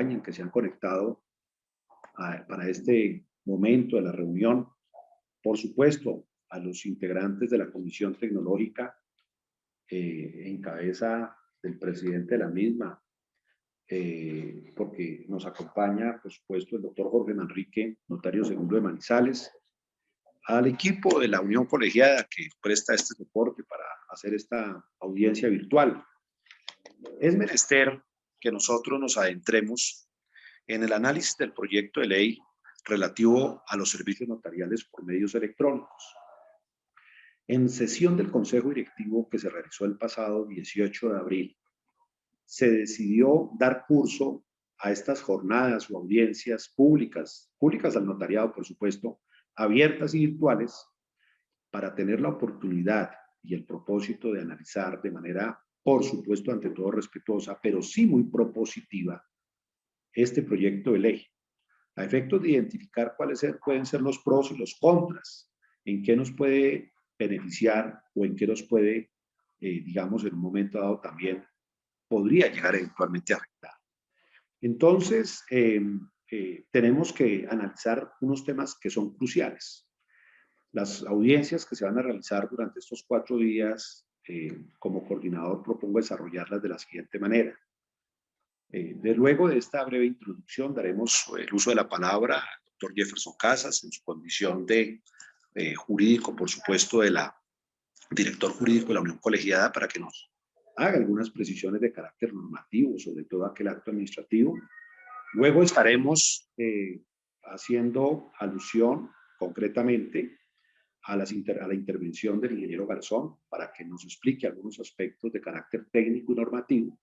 acompañan, que se han conectado para este momento de la reunión. Por supuesto, a los integrantes de la Comisión Tecnológica, en cabeza del presidente de la misma, porque nos acompaña, por supuesto, el doctor Jorge Manrique, notario segundo de Manizales, al equipo de la Unión Colegiada que presta este soporte para hacer esta audiencia virtual. Es menester que nosotros nos adentremos en el análisis del proyecto de ley relativo a los servicios notariales por medios electrónicos. En sesión del Consejo Directivo que se realizó el pasado 18 de abril, se decidió dar curso a estas jornadas o audiencias públicas al notariado, por supuesto, abiertas y virtuales, para tener la oportunidad y el propósito de analizar de manera, por supuesto, ante todo respetuosa, pero sí muy propositiva, este proyecto de ley, a efectos de identificar cuáles pueden ser los pros y los contras, en qué nos puede beneficiar o en qué nos puede, digamos, en un momento dado también podría llegar eventualmente a afectar. Entonces, tenemos que analizar unos temas que son cruciales. Las audiencias que se van a realizar durante estos 4 días, como coordinador propongo desarrollarlas de la siguiente manera. Luego de esta breve introducción daremos el uso de la palabra al doctor Jefferson Casas en su condición de jurídico, por supuesto, director jurídico de la Unión Colegiada, para que nos haga algunas precisiones de carácter normativo sobre todo aquel acto administrativo. Luego estaremos haciendo alusión concretamente a la intervención del ingeniero Garzón para que nos explique algunos aspectos de carácter técnico y normativo.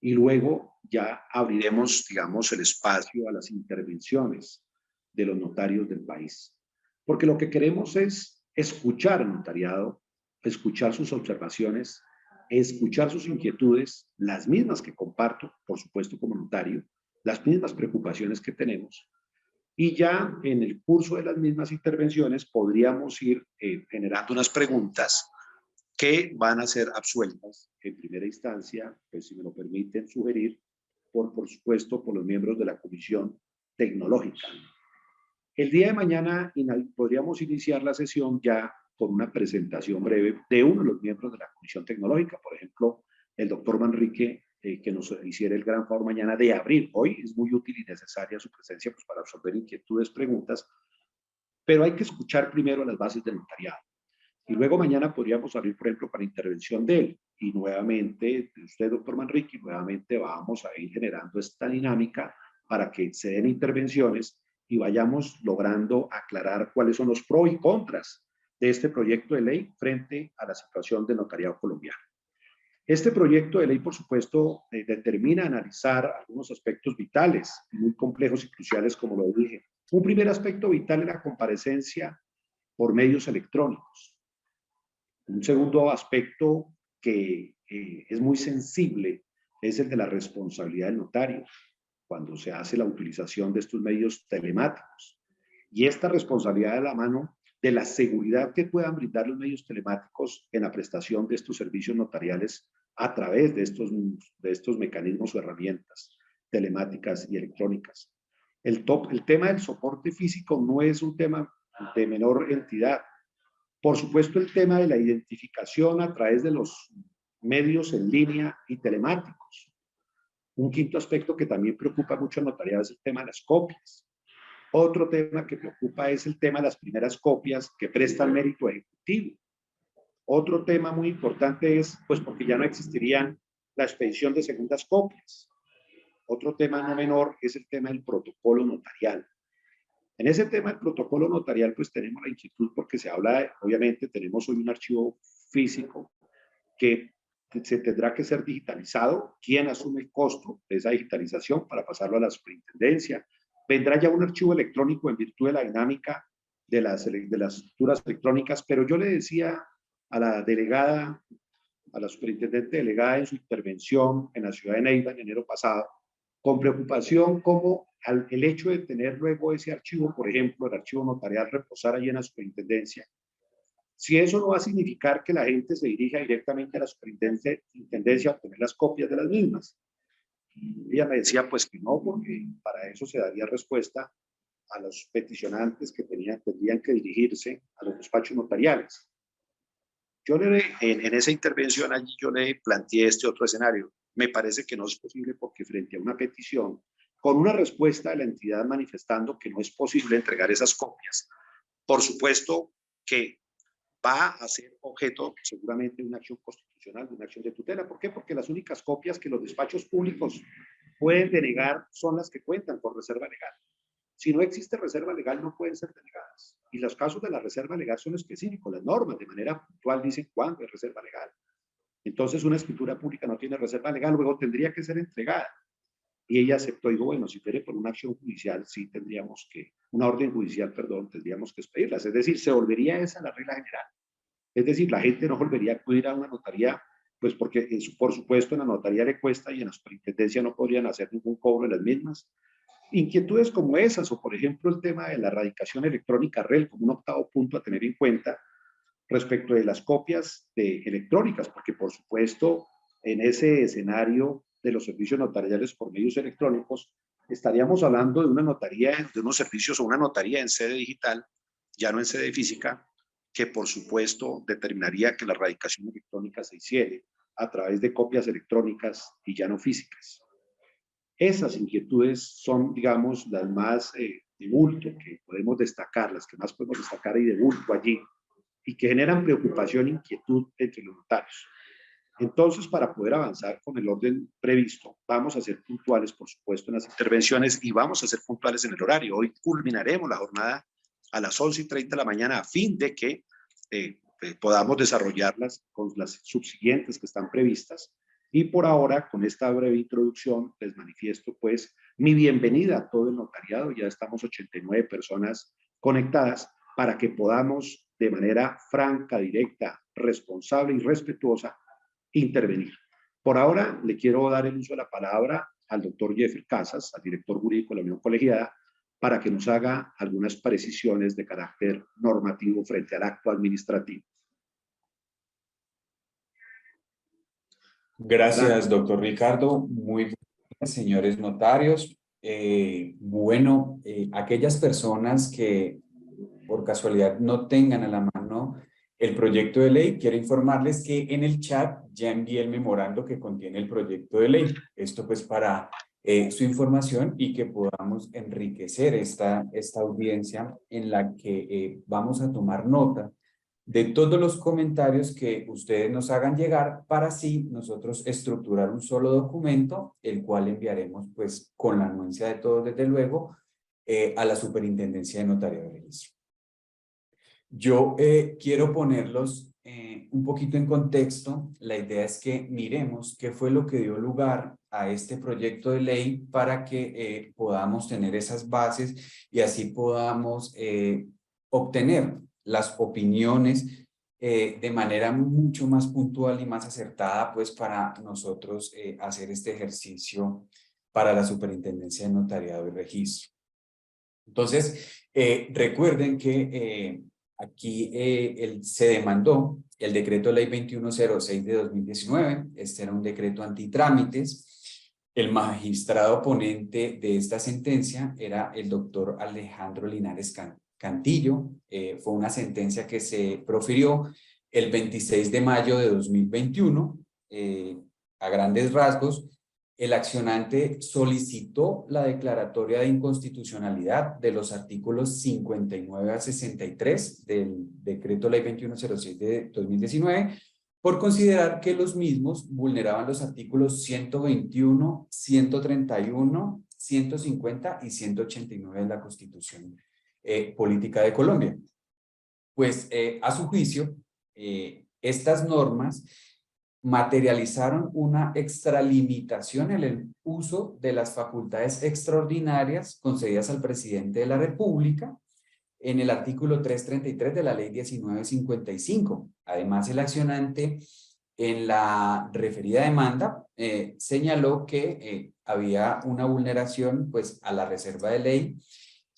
Y luego ya abriremos, digamos, el espacio a las intervenciones de los notarios del país. Porque lo que queremos es escuchar al notariado, escuchar sus observaciones, escuchar sus inquietudes, las mismas que comparto, por supuesto, como notario, las mismas preocupaciones que tenemos. Y ya en el curso de las mismas intervenciones podríamos ir generando unas preguntas que van a ser absueltas en primera instancia, pues si me lo permiten sugerir, por supuesto, por los miembros de la Comisión Tecnológica. El día de mañana podríamos iniciar la sesión ya con una presentación breve de uno de los miembros de la Comisión Tecnológica, por ejemplo, el doctor Manrique, que nos hiciera el gran favor mañana de abrir. Hoy es muy útil y necesaria su presencia pues, para resolver inquietudes, preguntas, pero hay que escuchar primero las bases del notariado. Y luego mañana podríamos abrir, por ejemplo, para intervención de él. Y nuevamente, de usted, doctor Manrique, nuevamente vamos a ir generando esta dinámica para que se den intervenciones y vayamos logrando aclarar cuáles son los pros y contras de este proyecto de ley frente a la situación del notariado colombiano. Este proyecto de ley, por supuesto, determina analizar algunos aspectos vitales, muy complejos y cruciales, como lo dije. Un primer aspecto vital es la comparecencia por medios electrónicos. Un segundo aspecto que es muy sensible es el de la responsabilidad del notario cuando se hace la utilización de estos medios telemáticos. Y esta responsabilidad de la mano de la seguridad que puedan brindar los medios telemáticos en la prestación de estos servicios notariales a través de estos mecanismos o herramientas telemáticas y electrónicas. El tema del soporte físico no es un tema de menor entidad. Por supuesto, el tema de la identificación a través de los medios en línea y telemáticos. Un quinto aspecto que también preocupa mucho al notariado es el tema de las copias. Otro tema que preocupa es el tema de las primeras copias que prestan mérito ejecutivo. Otro tema muy importante es, pues, porque ya no existirían la expedición de segundas copias. Otro tema no menor es el tema del protocolo notarial. En ese tema del protocolo notarial, pues tenemos la inquietud porque se habla, obviamente tenemos hoy un archivo físico que se tendrá que ser digitalizado. ¿Quién asume el costo de esa digitalización para pasarlo a la superintendencia? Vendrá ya un archivo electrónico en virtud de la dinámica de las estructuras electrónicas, pero yo le decía a la delegada, a la superintendente delegada en su intervención en la ciudad de Neiva en enero pasado, con preocupación como el hecho de tener luego ese archivo, por ejemplo, el archivo notarial reposar allí en la superintendencia, si eso no va a significar que la gente se dirija directamente a la superintendencia a obtener las copias de las mismas. Ella me decía pues que no, porque para eso se daría respuesta a los peticionantes que tendrían que dirigirse a los despachos notariales. Yo en esa intervención allí yo le planteé este otro escenario. Me parece que no es posible porque frente a una petición, con una respuesta de la entidad manifestando que no es posible entregar esas copias, por supuesto que va a ser objeto seguramente de una acción constitucional, de una acción de tutela. ¿Por qué? Porque las únicas copias que los despachos públicos pueden denegar son las que cuentan con reserva legal. Si no existe reserva legal, no pueden ser denegadas. Y los casos de la reserva legal son específicos. Las normas de manera puntual dicen cuándo es reserva legal. Entonces, una escritura pública no tiene reserva legal, luego tendría que ser entregada. Y ella aceptó, dijo, bueno, si fuere por una acción judicial, sí tendríamos que, una orden judicial, perdón, tendríamos que expedirlas. Es decir, se volvería esa la regla general. Es decir, la gente no volvería a acudir a una notaría, pues porque por supuesto en la notaría le cuesta y en la superintendencia no podrían hacer ningún cobro de las mismas. Inquietudes como esas, o por ejemplo el tema de la radicación electrónica REL como un octavo punto a tener en cuenta respecto de las copias electrónicas, porque por supuesto en ese escenario de los servicios notariales por medios electrónicos, estaríamos hablando de una notaría, de unos servicios o una notaría en sede digital, ya no en sede física, que por supuesto determinaría que la radicación electrónica se hiciera a través de copias electrónicas y ya no físicas. Esas inquietudes son, digamos, las más de bulto que podemos destacar, las que más podemos destacar y de bulto allí, y que generan preocupación e inquietud entre los notarios. Entonces, para poder avanzar con el orden previsto, vamos a ser puntuales, por supuesto, en las intervenciones y vamos a ser puntuales en el horario. Hoy culminaremos la jornada a las 11:30 de la mañana a fin de que podamos desarrollarlas con las subsiguientes que están previstas. Y por ahora, con esta breve introducción, les manifiesto pues mi bienvenida a todo el notariado. Ya estamos 89 personas conectadas para que podamos de manera franca, directa, responsable y respetuosa intervenir. Por ahora, le quiero dar el uso de la palabra al doctor Jeffrey Casas, al director jurídico de la Unión Colegiada, para que nos haga algunas precisiones de carácter normativo frente al acto administrativo. Gracias, doctor Ricardo. Muy buenas, señores notarios. Aquellas personas que por casualidad no tengan a la mano el proyecto de ley, quiero informarles que en el chat ya envié el memorando que contiene el proyecto de ley. Esto pues para su información y que podamos enriquecer esta audiencia en la que vamos a tomar nota de todos los comentarios que ustedes nos hagan llegar para así nosotros estructurar un solo documento, el cual enviaremos pues con la anuencia de todos desde luego a la Superintendencia de Notariado de Registro. Yo quiero ponerlos un poquito en contexto. La idea es que miremos qué fue lo que dio lugar a este proyecto de ley para que podamos tener esas bases y así podamos obtener las opiniones de manera mucho más puntual y más acertada, pues para nosotros hacer este ejercicio para la Superintendencia de Notariado y Registro. Entonces, recuerden que aquí se demandó el decreto ley 2106 de 2019. Este era un decreto antitrámites. El magistrado ponente de esta sentencia era el doctor Alejandro Linares Cantillo. Fue una sentencia que se profirió el 26 de mayo de 2021. A grandes rasgos, el accionante solicitó la declaratoria de inconstitucionalidad de los artículos 59 a 63 del decreto ley 2106 de 2019 por considerar que los mismos vulneraban los artículos 121, 131, 150 y 189 de la Constitución Política de Colombia. Pues a su juicio, estas normas materializaron una extralimitación en el uso de las facultades extraordinarias concedidas al presidente de la República en el artículo 333 de la ley 1955. Además, el accionante en la referida demanda señaló que había una vulneración pues, a la reserva de ley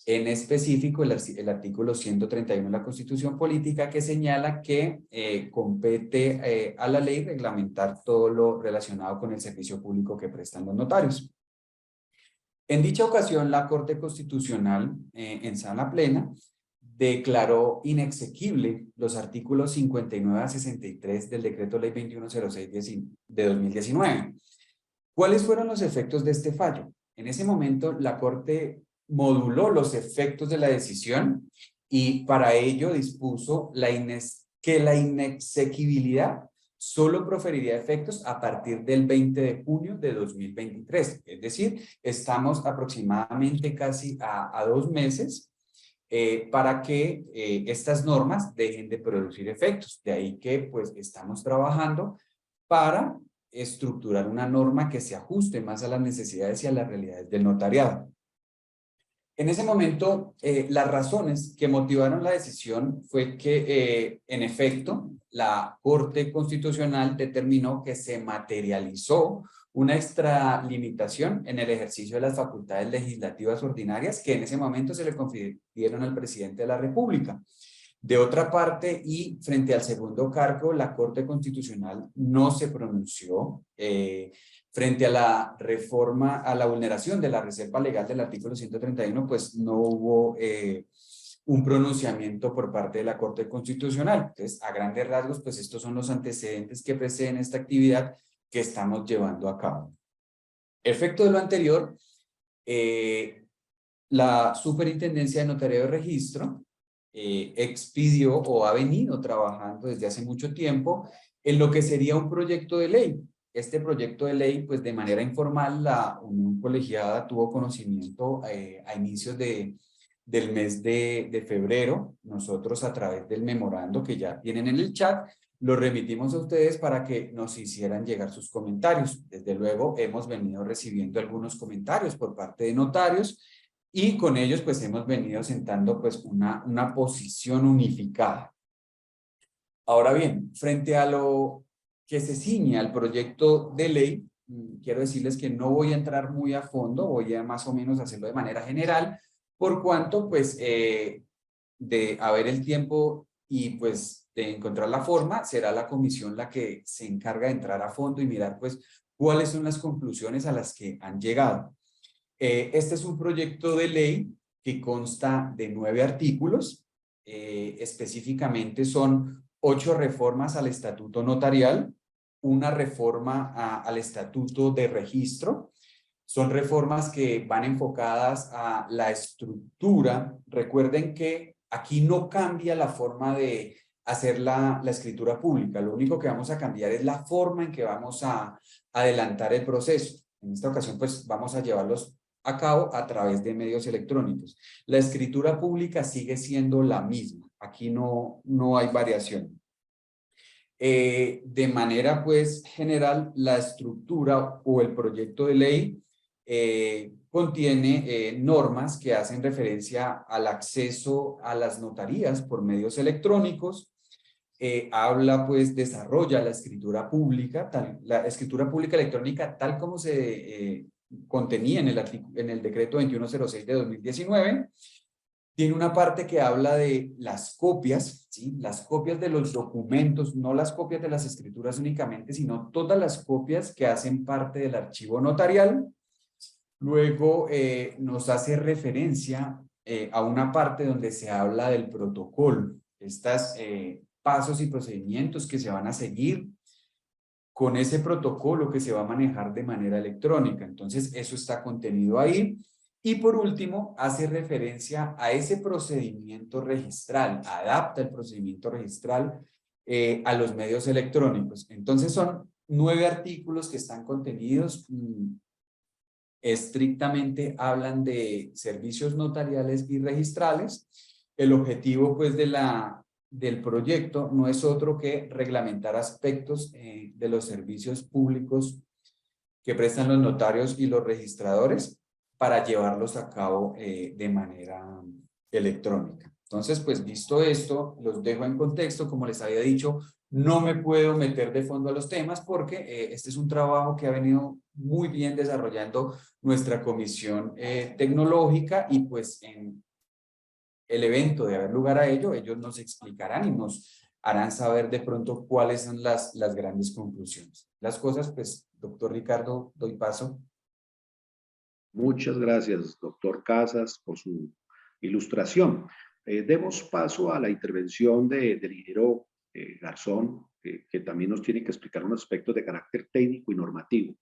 En específico, el artículo 131 de la Constitución Política, que señala que compete a la ley reglamentar todo lo relacionado con el servicio público que prestan los notarios. En dicha ocasión, la Corte Constitucional, en sala plena, declaró inexequible los artículos 59 a 63 del Decreto Ley 2106 de 2019. ¿Cuáles fueron los efectos de este fallo? En ese momento, la Corte moduló los efectos de la decisión y para ello dispuso que la inexequibilidad solo proferiría efectos a partir del 20 de junio de 2023. Es decir, estamos aproximadamente casi a 2 meses para que estas normas dejen de producir efectos. De ahí que pues estamos trabajando para estructurar una norma que se ajuste más a las necesidades y a las realidades del notariado. En ese momento, las razones que motivaron la decisión fue que, en efecto, la Corte Constitucional determinó que se materializó una extralimitación en el ejercicio de las facultades legislativas ordinarias que en ese momento se le confirieron al presidente de la República. De otra parte, y frente al segundo cargo, la Corte Constitucional no se pronunció frente a la reforma, a la vulneración de la reserva legal del artículo 131, pues no hubo un pronunciamiento por parte de la Corte Constitucional. Entonces, a grandes rasgos, pues estos son los antecedentes que preceden esta actividad que estamos llevando a cabo. Efecto de lo anterior, la Superintendencia de Notariado y Registro expidió o ha venido trabajando desde hace mucho tiempo en lo que sería un proyecto de ley. Este proyecto de ley, pues de manera informal, la Unión Colegiada tuvo conocimiento a inicios del mes de febrero. Nosotros, a través del memorando que ya tienen en el chat, lo remitimos a ustedes para que nos hicieran llegar sus comentarios. Desde luego, hemos venido recibiendo algunos comentarios por parte de notarios y con ellos pues hemos venido sentando pues una posición unificada. Ahora bien, frente a lo que se ciñe al proyecto de ley, quiero decirles que no voy a entrar muy a fondo, voy a más o menos hacerlo de manera general, por cuanto pues de haber el tiempo y pues de encontrar la forma, será la comisión la que se encarga de entrar a fondo y mirar pues cuáles son las conclusiones a las que han llegado. Este es un proyecto de ley que consta de 9 artículos, específicamente son 8 reformas al estatuto notarial, una reforma al estatuto de registro. Son reformas que van enfocadas a la estructura. Recuerden que aquí no cambia la forma de hacer la escritura pública, lo único que vamos a cambiar es la forma en que vamos a adelantar el proceso. En esta ocasión pues vamos a llevarlos a cabo a través de medios electrónicos. La escritura pública sigue siendo la misma, aquí no hay variación. De manera pues general, la estructura o el proyecto de ley contiene normas que hacen referencia al acceso a las notarías por medios electrónicos. Habla pues, desarrolla la escritura pública electrónica tal como se contenía en el decreto 2106 de 2019. Tiene una parte que habla de las copias, ¿sí? Las copias de los documentos, no las copias de las escrituras únicamente, sino todas las copias que hacen parte del archivo notarial. Luego nos hace referencia a una parte donde se habla del protocolo, estas pasos y procedimientos que se van a seguir con ese protocolo que se va a manejar de manera electrónica. Entonces, eso está contenido ahí. Y por último, hace referencia a ese procedimiento registral, adapta el procedimiento registral a los medios electrónicos. Entonces, son 9 artículos que están contenidos, estrictamente hablan de servicios notariales y registrales. El objetivo, pues, del proyecto no es otro que reglamentar aspectos de los servicios públicos que prestan los notarios y los registradores para llevarlos a cabo de manera electrónica. Entonces, pues visto esto, los dejo en contexto. Como les había dicho, no me puedo meter de fondo a los temas porque este es un trabajo que ha venido muy bien desarrollando nuestra comisión tecnológica y pues en el evento de haber lugar a ello, ellos nos explicarán y nos harán saber de pronto cuáles son las grandes conclusiones. Las cosas, pues, doctor Ricardo, doy paso. Muchas gracias, doctor Casas, por su ilustración. Demos paso a la intervención del ingeniero Garzón, que también nos tiene que explicar unos aspectos de carácter técnico y normativo.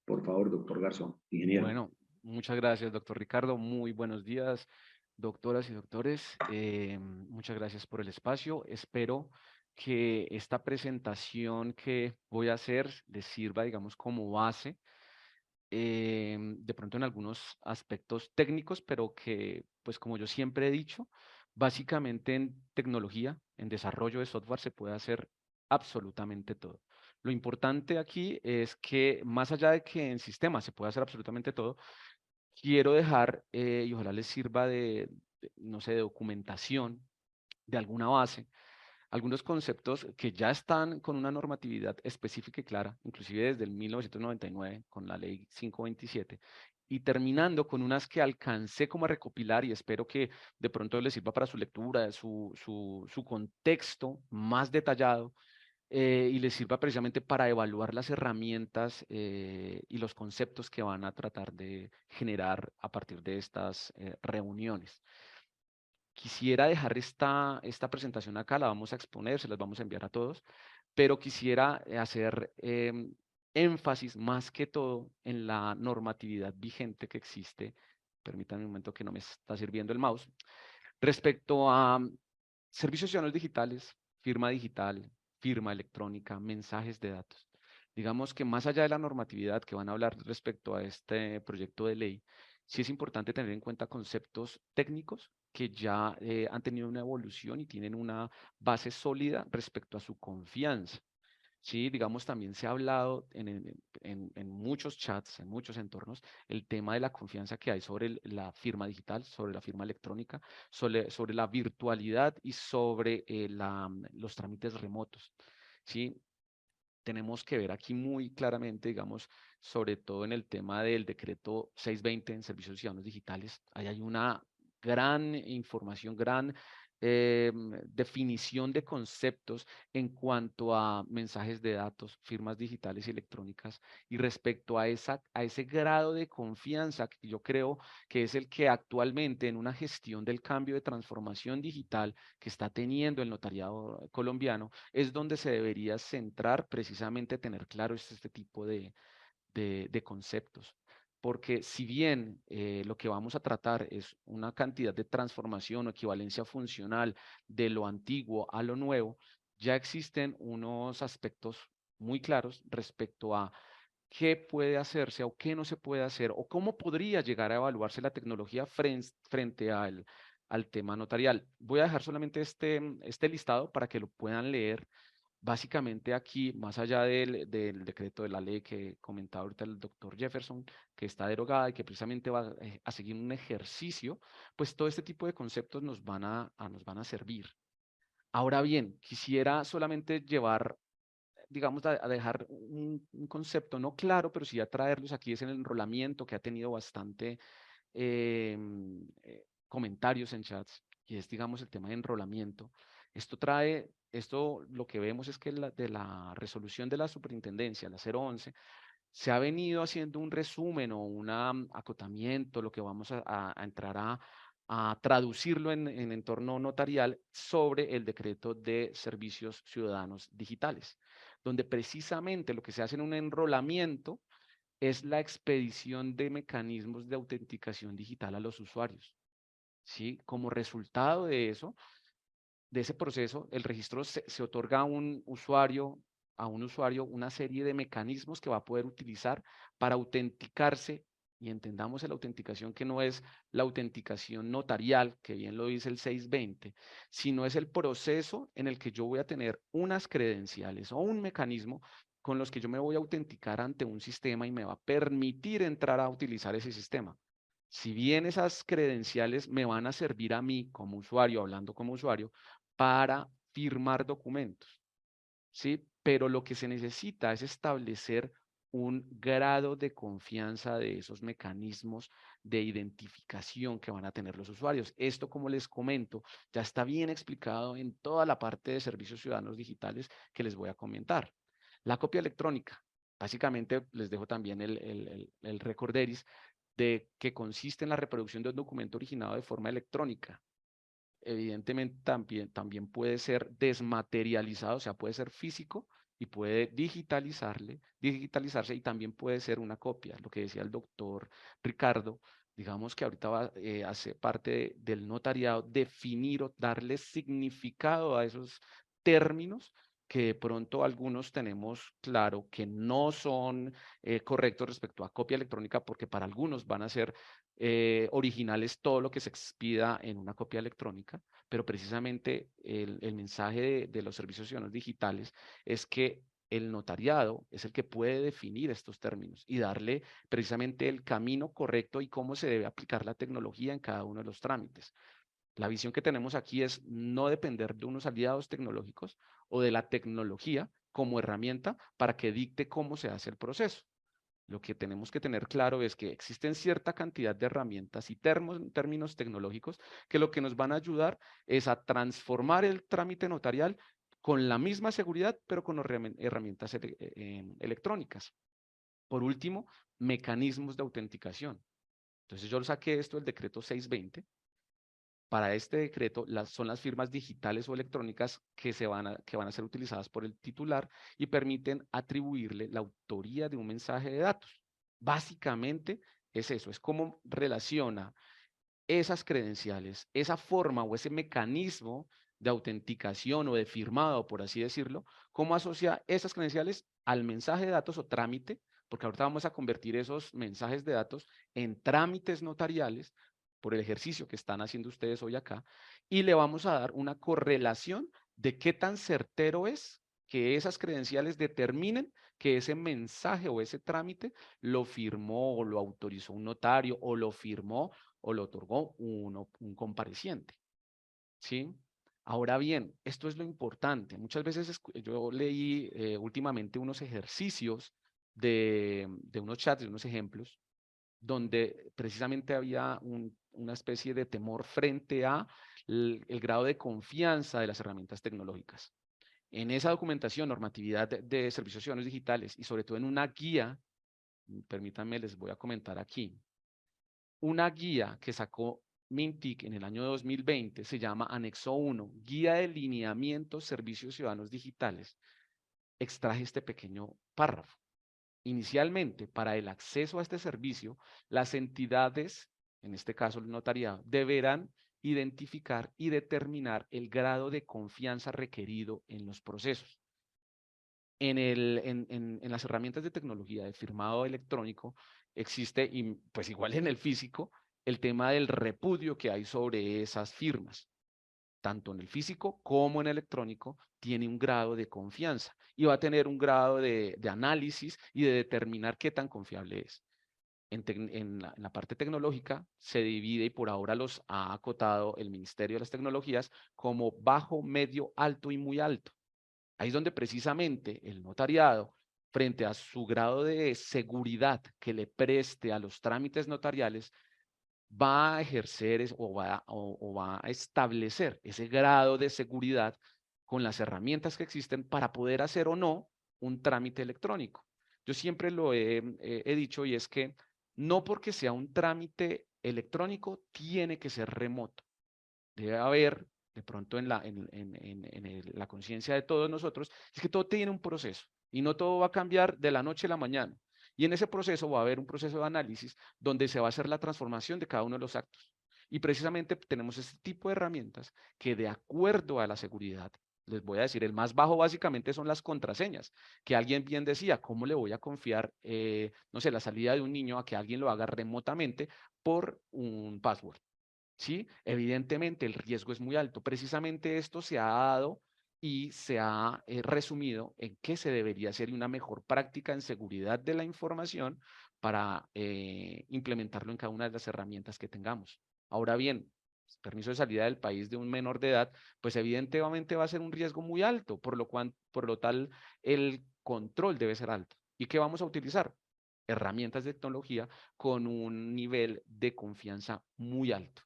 Por favor, doctor Garzón, ingeniero. Bueno, muchas gracias, doctor Ricardo. Muy buenos días, doctoras y doctores. Muchas gracias por el espacio. Espero que esta presentación que voy a hacer les sirva, digamos, como base, de pronto en algunos aspectos técnicos, pero que, pues como yo siempre he dicho, básicamente en tecnología, en desarrollo de software se puede hacer absolutamente todo. Lo importante aquí es que más allá de que en sistemas se puede hacer absolutamente todo, quiero dejar, y ojalá les sirva no sé, de documentación, de alguna base, algunos conceptos que ya están con una normatividad específica y clara, inclusive desde el 1999 con la ley 527, y terminando con unas que alcancé como a recopilar y espero que de pronto les sirva para su lectura, su contexto más detallado, y les sirva precisamente para evaluar las herramientas y los conceptos que van a tratar de generar a partir de estas reuniones. Quisiera dejar esta presentación acá, la vamos a exponer, se las vamos a enviar a todos, pero quisiera hacer énfasis más que todo en la normatividad vigente que existe. Permítanme un momento que no me está sirviendo el mouse. Respecto a servicios ciudadanos digitales, firma digital, firma electrónica, mensajes de datos. Digamos que más allá de la normatividad que van a hablar respecto a este proyecto de ley, sí es importante tener en cuenta conceptos técnicos que ya han tenido una evolución y tienen una base sólida respecto a su confianza. Sí, digamos, también se ha hablado en muchos chats, en muchos entornos, el tema de la confianza que hay sobre la firma digital, sobre la firma electrónica, sobre la virtualidad y sobre los trámites remotos. Sí, tenemos que ver aquí muy claramente, digamos, sobre todo en el tema del decreto 620 en servicios ciudadanos digitales. Ahí hay una gran información, gran definición de conceptos en cuanto a mensajes de datos, firmas digitales y electrónicas, y respecto a ese grado de confianza que yo creo que es el que actualmente en una gestión del cambio de transformación digital que está teniendo el notariado colombiano, es donde se debería centrar precisamente tener claro este tipo de conceptos. Porque si bien lo que vamos a tratar es una cantidad de transformación o equivalencia funcional de lo antiguo a lo nuevo, ya existen unos aspectos muy claros respecto a qué puede hacerse o qué no se puede hacer o cómo podría llegar a evaluarse la tecnología frente al tema notarial. Voy a dejar solamente este listado para que lo puedan leer. Básicamente aquí, más allá del decreto de la ley que comentaba ahorita el doctor Jefferson, que está derogada y que precisamente va a seguir un ejercicio, pues todo este tipo de conceptos nos van a servir. Ahora bien, quisiera solamente llevar, digamos, a dejar un concepto no claro, pero sí a traerlos aquí, es el enrolamiento que ha tenido bastante comentarios en chats, y es, digamos, el tema de enrolamiento. Esto lo que vemos es que de la resolución de la superintendencia, la 011, se ha venido haciendo un resumen o un acotamiento, lo que vamos a entrar a traducirlo en entorno notarial sobre el decreto de servicios ciudadanos digitales, donde precisamente lo que se hace en un enrolamiento es la expedición de mecanismos de autenticación digital a los usuarios. ¿Sí? Como resultado de eso, de ese proceso, el registro se otorga a un usuario una serie de mecanismos que va a poder utilizar para autenticarse, y entendamos la autenticación que no es la autenticación notarial, que bien lo dice el 620, sino es el proceso en el que yo voy a tener unas credenciales o un mecanismo con los que yo me voy a autenticar ante un sistema y me va a permitir entrar a utilizar ese sistema. Si bien esas credenciales me van a servir a mí como usuario, hablando como usuario, para firmar documentos, ¿sí? Pero lo que se necesita es establecer un grado de confianza de esos mecanismos de identificación que van a tener los usuarios. Esto, como les comento, ya está bien explicado en toda la parte de servicios ciudadanos digitales que les voy a comentar. La copia electrónica, básicamente les dejo también el recorderis de que consiste en la reproducción de un documento originado de forma electrónica. Evidentemente también puede ser desmaterializado, o sea, puede ser físico y puede digitalizarse y también puede ser una copia. Lo que decía el doctor Ricardo, digamos que ahorita hace parte del notariado definir o darle significado a esos términos que de pronto algunos tenemos claro que no son correctos respecto a copia electrónica, porque para algunos van a ser originales todo lo que se expida en una copia electrónica, pero precisamente el mensaje de los servicios ciudadanos digitales es que el notariado es el que puede definir estos términos y darle precisamente el camino correcto y cómo se debe aplicar la tecnología en cada uno de los trámites. La visión que tenemos aquí es no depender de unos aliados tecnológicos o de la tecnología como herramienta para que dicte cómo se hace el proceso. Lo que tenemos que tener claro es que existen cierta cantidad de herramientas y términos tecnológicos que lo que nos van a ayudar es a transformar el trámite notarial con la misma seguridad, pero con herramientas electrónicas. Por último, mecanismos de autenticación. Entonces yo saqué esto del decreto 620. Para este decreto son las firmas digitales o electrónicas que van a ser utilizadas por el titular y permiten atribuirle la autoría de un mensaje de datos. Básicamente es eso, es cómo relaciona esas credenciales, esa forma o ese mecanismo de autenticación o de firmado, por así decirlo, cómo asocia esas credenciales al mensaje de datos o trámite, porque ahorita vamos a convertir esos mensajes de datos en trámites notariales por el ejercicio que están haciendo ustedes hoy acá, y le vamos a dar una correlación de qué tan certero es que esas credenciales determinen que ese mensaje o ese trámite lo firmó o lo autorizó un notario o lo firmó o lo otorgó un compareciente, ¿sí? Ahora bien, esto es lo importante. Muchas veces yo leí últimamente unos ejercicios de unos chats, de unos ejemplos, donde precisamente había una especie de temor frente a el grado de confianza de las herramientas tecnológicas. En esa documentación, normatividad de servicios ciudadanos digitales y sobre todo en una guía, permítanme, les voy a comentar aquí, una guía que sacó Mintic en el año 2020 se llama Anexo 1, Guía de Lineamientos Servicios Ciudadanos Digitales. Extraje este pequeño párrafo. Inicialmente, para el acceso a este servicio, las entidades, en este caso el notariado, deberán identificar y determinar el grado de confianza requerido en los procesos. En las herramientas de tecnología de firmado electrónico existe, y pues igual en el físico, el tema del repudio que hay sobre esas firmas. Tanto en el físico como en el electrónico, tiene un grado de confianza y va a tener un grado de análisis y de determinar qué tan confiable es. En la parte tecnológica se divide y por ahora los ha acotado el Ministerio de las Tecnologías como bajo, medio, alto y muy alto. Ahí es donde precisamente el notariado, frente a su grado de seguridad que le preste a los trámites notariales, va a ejercer o va a establecer ese grado de seguridad con las herramientas que existen para poder hacer o no un trámite electrónico. Yo siempre lo he dicho, y es que no porque sea un trámite electrónico tiene que ser remoto. Debe haber de pronto la conciencia de todos nosotros, es que todo tiene un proceso y no todo va a cambiar de la noche a la mañana. Y en ese proceso va a haber un proceso de análisis donde se va a hacer la transformación de cada uno de los actos. Y precisamente tenemos este tipo de herramientas que, de acuerdo a la seguridad, les voy a decir, el más bajo básicamente son las contraseñas, que alguien bien decía, ¿cómo le voy a confiar, no sé, la salida de un niño a que alguien lo haga remotamente por un password? ¿Sí? Evidentemente el riesgo es muy alto. Precisamente esto se ha dado y se ha resumido en qué se debería hacer una mejor práctica en seguridad de la información para implementarlo en cada una de las herramientas que tengamos. Ahora bien, permiso de salida del país de un menor de edad, pues evidentemente va a ser un riesgo muy alto, por lo tal el control debe ser alto. ¿Y qué vamos a utilizar? Herramientas de tecnología con un nivel de confianza muy alto.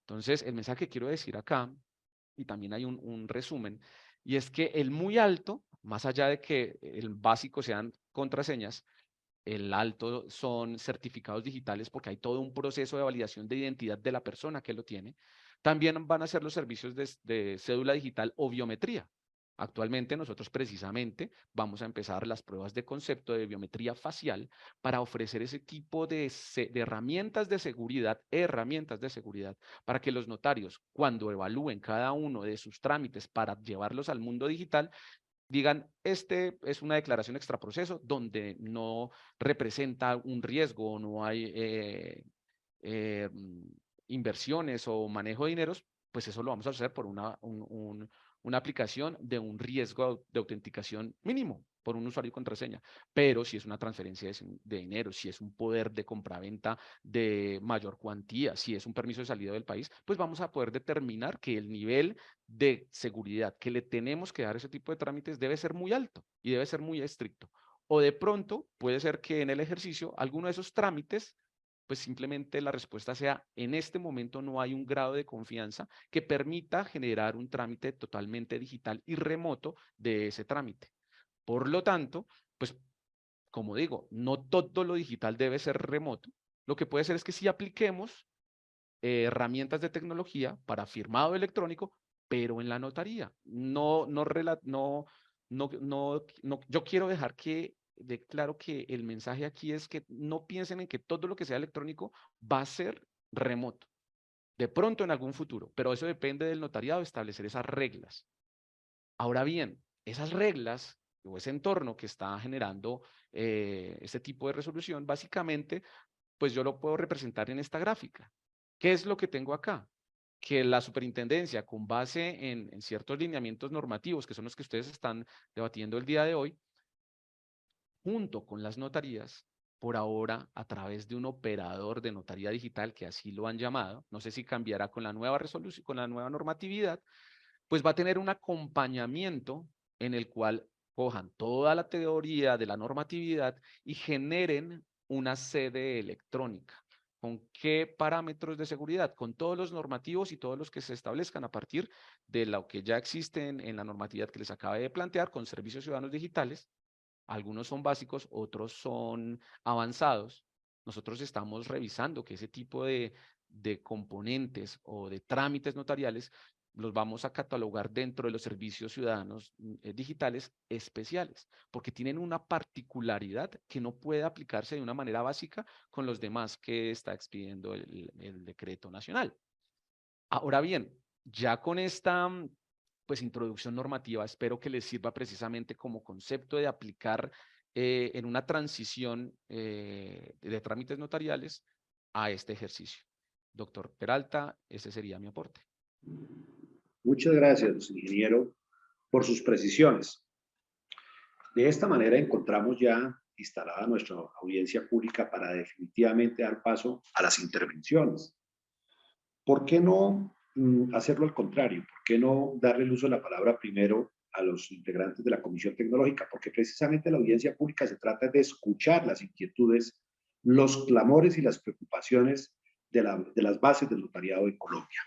Entonces, el mensaje que quiero decir acá, y también hay un resumen, y es que el muy alto, más allá de que el básico sean contraseñas, el alto son certificados digitales porque hay todo un proceso de validación de identidad de la persona que lo tiene. También van a ser los servicios de cédula digital o biometría. Actualmente nosotros precisamente vamos a empezar las pruebas de concepto de biometría facial para ofrecer ese tipo de herramientas de seguridad, para que los notarios, cuando evalúen cada uno de sus trámites para llevarlos al mundo digital, digan, este es una declaración extraproceso donde no representa un riesgo, no hay eh, inversiones o manejo de dineros, pues eso lo vamos a hacer por una aplicación de un riesgo de autenticación mínimo por un usuario y contraseña. Pero si es una transferencia de dinero, si es un poder de compraventa de mayor cuantía, si es un permiso de salida del país, pues vamos a poder determinar que el nivel de seguridad que le tenemos que dar a ese tipo de trámites debe ser muy alto y debe ser muy estricto. O de pronto puede ser que en el ejercicio alguno de esos trámites, pues simplemente la respuesta sea, en este momento no hay un grado de confianza que permita generar un trámite totalmente digital y remoto de ese trámite. Por lo tanto, pues como digo, no todo lo digital debe ser remoto. Lo que puede ser es que sí apliquemos herramientas de tecnología para firmado electrónico, pero en la notaría. Yo quiero dejar de claro que el mensaje aquí es que no piensen en que todo lo que sea electrónico va a ser remoto. De pronto en algún futuro, pero eso depende del notariado establecer esas reglas. Ahora bien, esas reglas o ese entorno que está generando este tipo de resolución, básicamente, pues yo lo puedo representar en esta gráfica. ¿Qué es lo que tengo acá? Que la superintendencia, con base en ciertos lineamientos normativos, que son los que ustedes están debatiendo el día de hoy, junto con las notarías, por ahora a través de un operador de notaría digital, que así lo han llamado, no sé si cambiará con la nueva resolución, con la nueva normatividad, pues va a tener un acompañamiento en el cual cojan toda la teoría de la normatividad y generen una sede electrónica. ¿Con qué parámetros de seguridad? Con todos los normativos y todos los que se establezcan a partir de lo que ya existen en la normatividad que les acabé de plantear con servicios ciudadanos digitales. Algunos son básicos, otros son avanzados. Nosotros estamos revisando que ese tipo de componentes o de trámites notariales los vamos a catalogar dentro de los servicios ciudadanos digitales especiales, porque tienen una particularidad que no puede aplicarse de una manera básica con los demás que está expidiendo el decreto nacional. Ahora bien, ya con esta pues introducción normativa, espero que les sirva precisamente como concepto de aplicar en una transición de trámites notariales a este ejercicio. Doctor Peralta, ese sería mi aporte. Muchas gracias, ingeniero, por sus precisiones. De esta manera encontramos ya instalada nuestra audiencia pública para definitivamente dar paso a las intervenciones. ¿Por qué no hacerlo al contrario? ¿Por qué no darle el uso de la palabra primero a los integrantes de la Comisión Tecnológica? Porque precisamente la audiencia pública se trata de escuchar las inquietudes, los clamores y las preocupaciones de las bases del notariado en Colombia.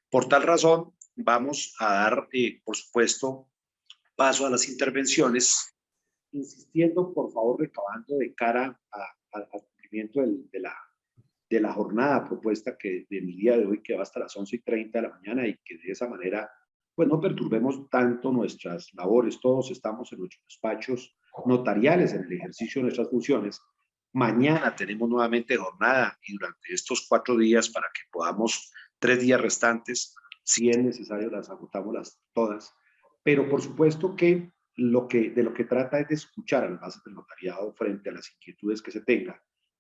Por tal razón, vamos a dar, por supuesto, paso a las intervenciones, insistiendo, por favor, recabando de cara al cumplimiento de la jornada propuesta que del día de hoy, que va hasta las 11:30 de la mañana, y que de esa manera pues no perturbemos tanto nuestras labores. Todos estamos en nuestros despachos notariales en el ejercicio de nuestras funciones. Mañana tenemos nuevamente jornada, y durante estos 4 días, para que podamos 3 días restantes, si es necesario, las agotamos todas. Pero por supuesto que de lo que trata es de escuchar a las bases del notariado frente a las inquietudes que se tengan.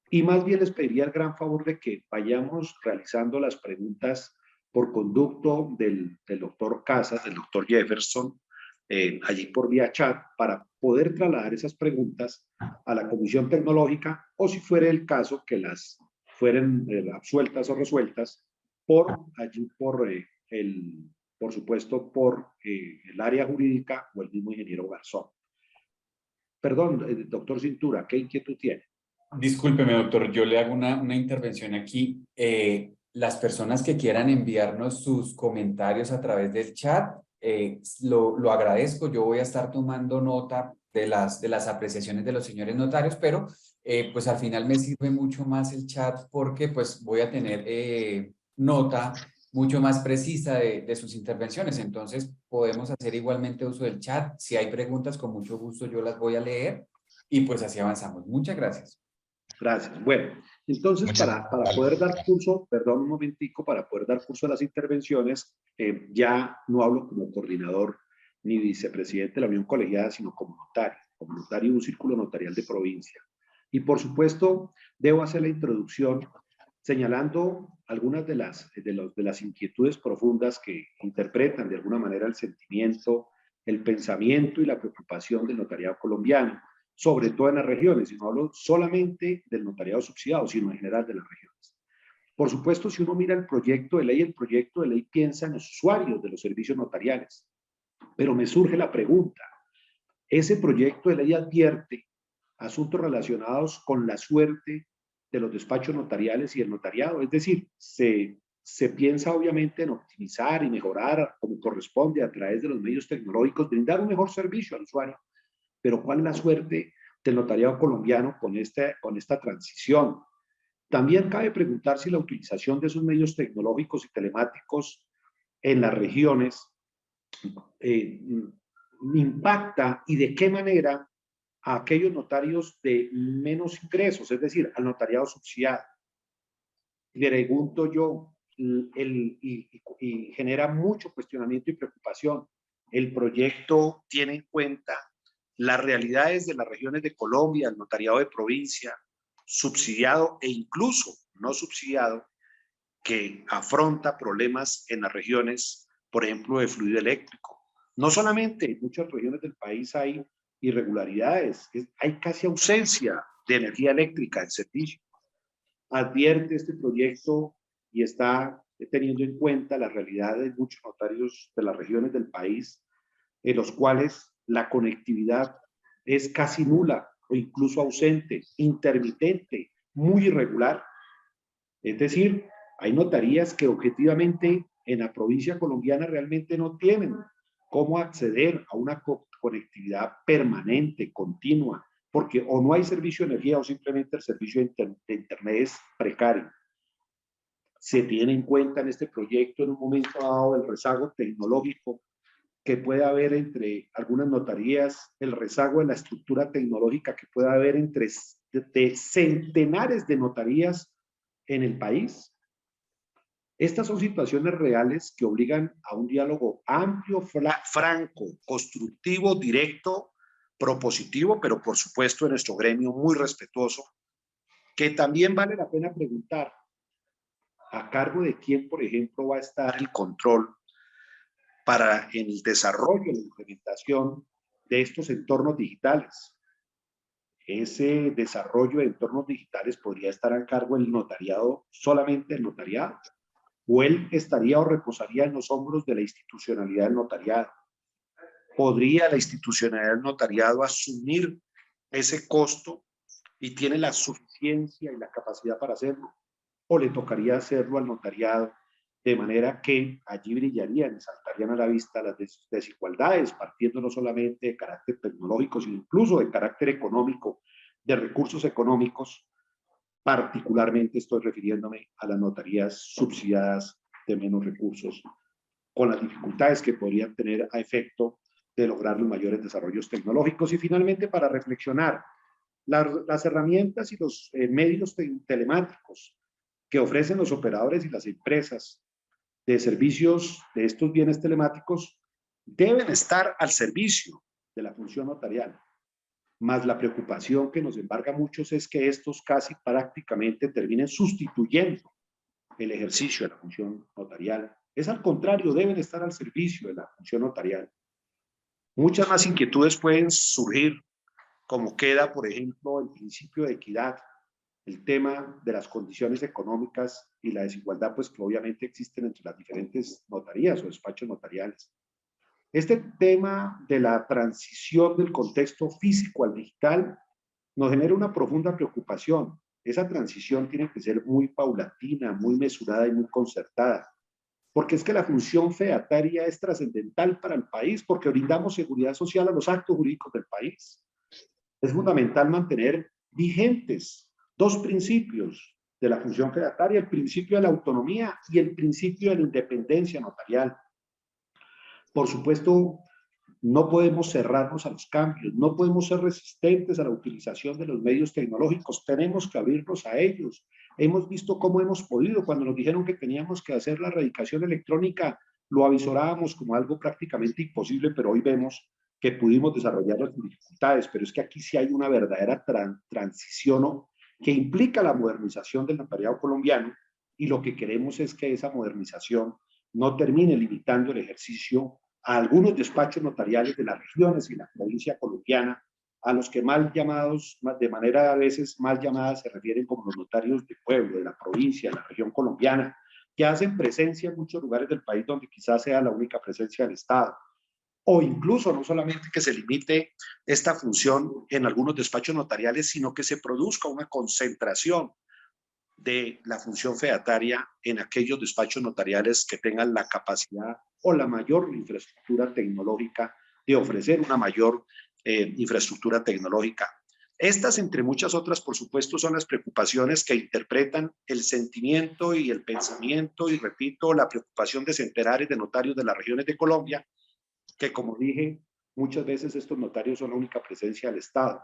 Y más bien les pediría el gran favor de que vayamos realizando las preguntas por conducto del doctor Casas, del doctor Jefferson, allí por vía chat, para poder trasladar esas preguntas a la Comisión Tecnológica, o si fuera el caso, que las fueran absueltas o resueltas allí por supuesto, por el área jurídica o el mismo ingeniero Garzón. Perdón, doctor Cintura, ¿qué inquietud tiene? Discúlpeme, doctor, yo le hago una intervención aquí. Las personas que quieran enviarnos sus comentarios a través del chat, lo agradezco. Yo voy a estar tomando nota de las apreciaciones de los señores notarios, pero pues al final me sirve mucho más el chat porque pues voy a tener nota mucho más precisa de sus intervenciones. Entonces podemos hacer igualmente uso del chat. Si hay preguntas, con mucho gusto yo las voy a leer y pues así avanzamos. Muchas gracias. Gracias. Bueno, entonces para poder dar curso, perdón un momentico, para poder dar curso a las intervenciones, ya no hablo como coordinador ni vicepresidente de la Unión Colegiada, sino como notario de un círculo notarial de provincia. Y por supuesto, debo hacer la introducción señalando algunas de las inquietudes profundas que interpretan de alguna manera el sentimiento, el pensamiento y la preocupación del notariado colombiano, sobre todo en las regiones, y no hablo solamente del notariado subsidiado, sino en general de las regiones. Por supuesto, si uno mira el proyecto de ley piensa en los usuarios de los servicios notariales, pero me surge la pregunta, ¿ese proyecto de ley advierte asuntos relacionados con la suerte de los despachos notariales y el notariado? Es decir, se piensa obviamente en optimizar y mejorar como corresponde a través de los medios tecnológicos, brindar un mejor servicio al usuario. Pero ¿cuál es la suerte del notariado colombiano con esta transición? También cabe preguntar si la utilización de esos medios tecnológicos y telemáticos en las regiones impacta y de qué manera a aquellos notarios de menos ingresos, es decir, al notariado subsidiado. Le pregunto yo, y genera mucho cuestionamiento y preocupación, ¿el proyecto tiene en cuenta las realidades de las regiones de Colombia, el notariado de provincia, subsidiado e incluso no subsidiado, que afronta problemas en las regiones, por ejemplo, de fluido eléctrico? No solamente en muchas regiones del país hay irregularidades, hay casi ausencia de energía eléctrica en servicio. Advierte este proyecto y está teniendo en cuenta la realidad de muchos notarios de las regiones del país, en los cuales la conectividad es casi nula o incluso ausente, intermitente, muy irregular. Es decir, hay notarías que objetivamente en la provincia colombiana realmente no tienen cómo acceder a una conectividad permanente, continua, porque o no hay servicio de energía o simplemente el servicio de Internet es precario. Se tiene en cuenta en este proyecto en un momento dado el rezago tecnológico que puede haber entre algunas notarías, el rezago en la estructura tecnológica que puede haber entre centenares de notarías en el país. Estas son situaciones reales que obligan a un diálogo amplio, franco, constructivo, directo, propositivo, pero por supuesto en nuestro gremio muy respetuoso, que también vale la pena preguntar a cargo de quién, por ejemplo, va a estar el control para el desarrollo y la implementación de estos entornos digitales. Ese desarrollo de entornos digitales podría estar a cargo del notariado, solamente el notariado, o él estaría o reposaría en los hombros de la institucionalidad del notariado. ¿Podría la institucionalidad del notariado asumir ese costo y tiene la suficiencia y la capacidad para hacerlo? ¿O le tocaría hacerlo al notariado? De manera que allí brillarían y saltarían a la vista las desigualdades, partiendo no solamente de carácter tecnológico, sino incluso de carácter económico, de recursos económicos. Particularmente estoy refiriéndome a las notarías subsidiadas de menos recursos, con las dificultades que podrían tener a efecto de lograr los mayores desarrollos tecnológicos. Y finalmente, para reflexionar, las herramientas y los medios telemáticos que ofrecen los operadores y las empresas de servicios de estos bienes telemáticos deben estar al servicio de la función notarial. Más la preocupación que nos embarga a muchos es que estos casi prácticamente terminen sustituyendo el ejercicio de la función notarial. Es al contrario, deben estar al servicio de la función notarial. Muchas más inquietudes pueden surgir, como queda, por ejemplo, el principio de equidad, el tema de las condiciones económicas y la desigualdad, pues que obviamente existen entre las diferentes notarías o despachos notariales. Este tema de la transición del contexto físico al digital nos genera una profunda preocupación. Esa transición tiene que ser muy paulatina, muy mesurada y muy concertada, porque es que la función fedataria es trascendental para el país, porque brindamos seguridad social a los actos jurídicos del país. Es fundamental mantener vigentes dos principios de la función fedataria, el principio de la autonomía y el principio de la independencia notarial. Por supuesto, no podemos cerrarnos a los cambios, no podemos ser resistentes a la utilización de los medios tecnológicos, tenemos que abrirnos a ellos. Hemos visto cómo hemos podido, cuando nos dijeron que teníamos que hacer la erradicación electrónica, lo avisorábamos como algo prácticamente imposible, pero hoy vemos que pudimos desarrollar sin dificultades, pero es que aquí sí hay una verdadera transición que implica la modernización del notariado colombiano, y lo que queremos es que esa modernización no termine limitando el ejercicio a algunos despachos notariales de las regiones y la provincia colombiana, a los que mal llamados, de manera a veces mal llamada, se refieren como los notarios de pueblo, de la provincia, de la región colombiana, que hacen presencia en muchos lugares del país donde quizás sea la única presencia del Estado. O incluso no solamente que se limite esta función en algunos despachos notariales, sino que se produzca una concentración de la función fedataria en aquellos despachos notariales que tengan la capacidad o la mayor infraestructura tecnológica de ofrecer una mayor infraestructura tecnológica. Estas, entre muchas otras, por supuesto, son las preocupaciones que interpretan el sentimiento y el pensamiento, y repito, la preocupación de centenares de notarios de las regiones de Colombia, que, como dije, muchas veces estos notarios son la única presencia del Estado.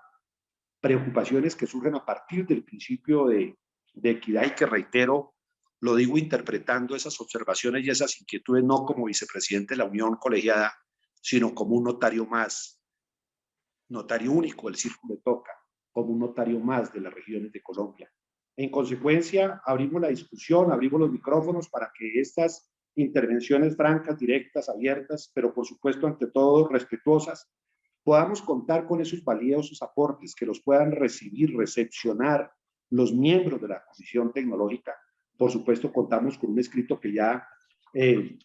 Preocupaciones que surgen a partir del principio de equidad, y que, reitero, lo digo interpretando esas observaciones y esas inquietudes no como vicepresidente de la Unión Colegiada, sino como un notario más, notario único del Círculo de Toca, como un notario más de las regiones de Colombia. En consecuencia, abrimos la discusión, abrimos los micrófonos para que estas intervenciones francas, directas, abiertas, pero por supuesto ante todo respetuosas, podamos contar con esos valiosos aportes, que los puedan recibir, recepcionar los miembros de la Comisión Tecnológica. Por supuesto, contamos con un escrito que ya el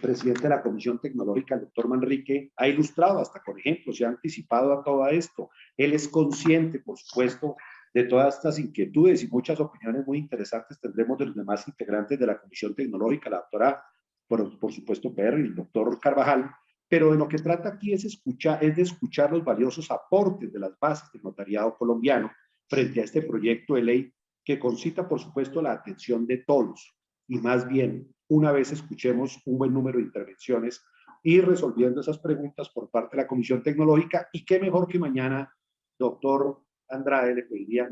presidente de la Comisión Tecnológica, el doctor Manrique, ha ilustrado hasta con ejemplos, se ha anticipado a todo esto. Él es consciente, por supuesto, de todas estas inquietudes, y muchas opiniones muy interesantes tendremos de los demás integrantes de la Comisión Tecnológica, la doctora, por supuesto, Perry, el doctor Carvajal, pero de lo que trata aquí es de escuchar los valiosos aportes de las bases del notariado colombiano frente a este proyecto de ley, que concita, por supuesto, la atención de todos, y más bien, una vez escuchemos un buen número de intervenciones, ir resolviendo esas preguntas por parte de la Comisión Tecnológica. Y qué mejor que mañana, doctor Andrade, le pediría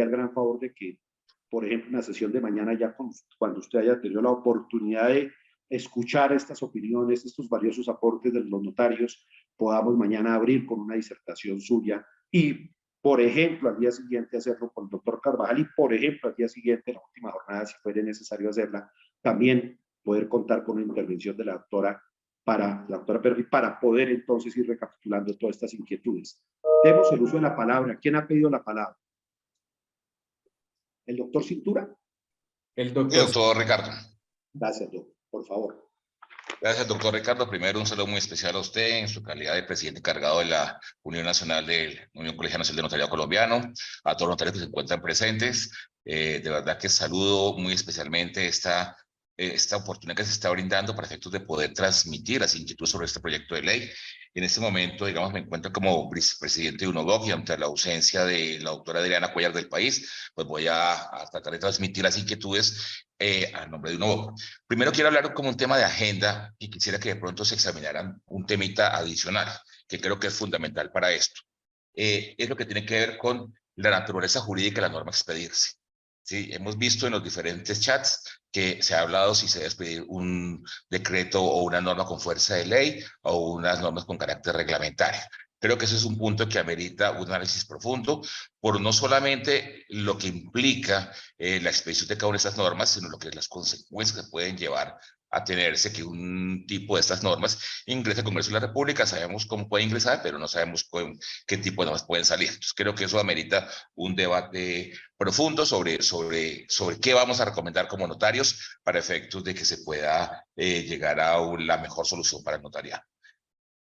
el gran favor de que, por ejemplo, en la sesión de mañana, ya cuando usted haya tenido la oportunidad de escuchar estas opiniones, estos valiosos aportes de los notarios, podamos mañana abrir con una disertación suya, y, por ejemplo, al día siguiente hacerlo con el doctor Carvajal, y, por ejemplo, al día siguiente, en la última jornada, si fuera necesario hacerla, también poder contar con una intervención de la doctora Perry, para poder entonces ir recapitulando todas estas inquietudes. Demos el uso de la palabra. ¿Quién ha pedido la palabra? ¿El doctor Cintura? El doctor. Sí, doctor Ricardo. Gracias, doctor. Por favor. Gracias, doctor Ricardo. Primero, un saludo muy especial a usted en su calidad de presidente encargado de la Unión Nacional de Unión Colegial Nacional de Notariado Colombiano, a todos los notarios que se encuentran presentes. De verdad que saludo muy especialmente esta oportunidad que se está brindando para efectos de poder transmitir las inquietudes sobre este proyecto de ley. En este momento, digamos, me encuentro como vicepresidente de UNODOC, y ante la ausencia de la doctora Adriana Cuellar del país, pues voy a tratar de transmitir las inquietudes a nombre de UNODOC. Primero quiero hablar como un tema de agenda, y quisiera que de pronto se examinaran un temita adicional, que creo que es fundamental para esto. Es lo que tiene que ver con la naturaleza jurídica de la norma a expedirse. ¿Sí? Hemos visto en los diferentes chats que se ha hablado si se debe expedir un decreto o una norma con fuerza de ley o unas normas con carácter reglamentario. Creo que ese es un punto que amerita un análisis profundo, por no solamente lo que implica la expedición de cada una de estas normas, sino lo que las consecuencias que pueden llevar atenerse que un tipo de estas normas ingrese al Congreso de la República. Sabemos cómo puede ingresar, pero no sabemos qué tipo de normas pueden salir. Entonces, creo que eso amerita un debate profundo sobre qué vamos a recomendar como notarios para efectos de que se pueda llegar a la mejor solución para el notariado.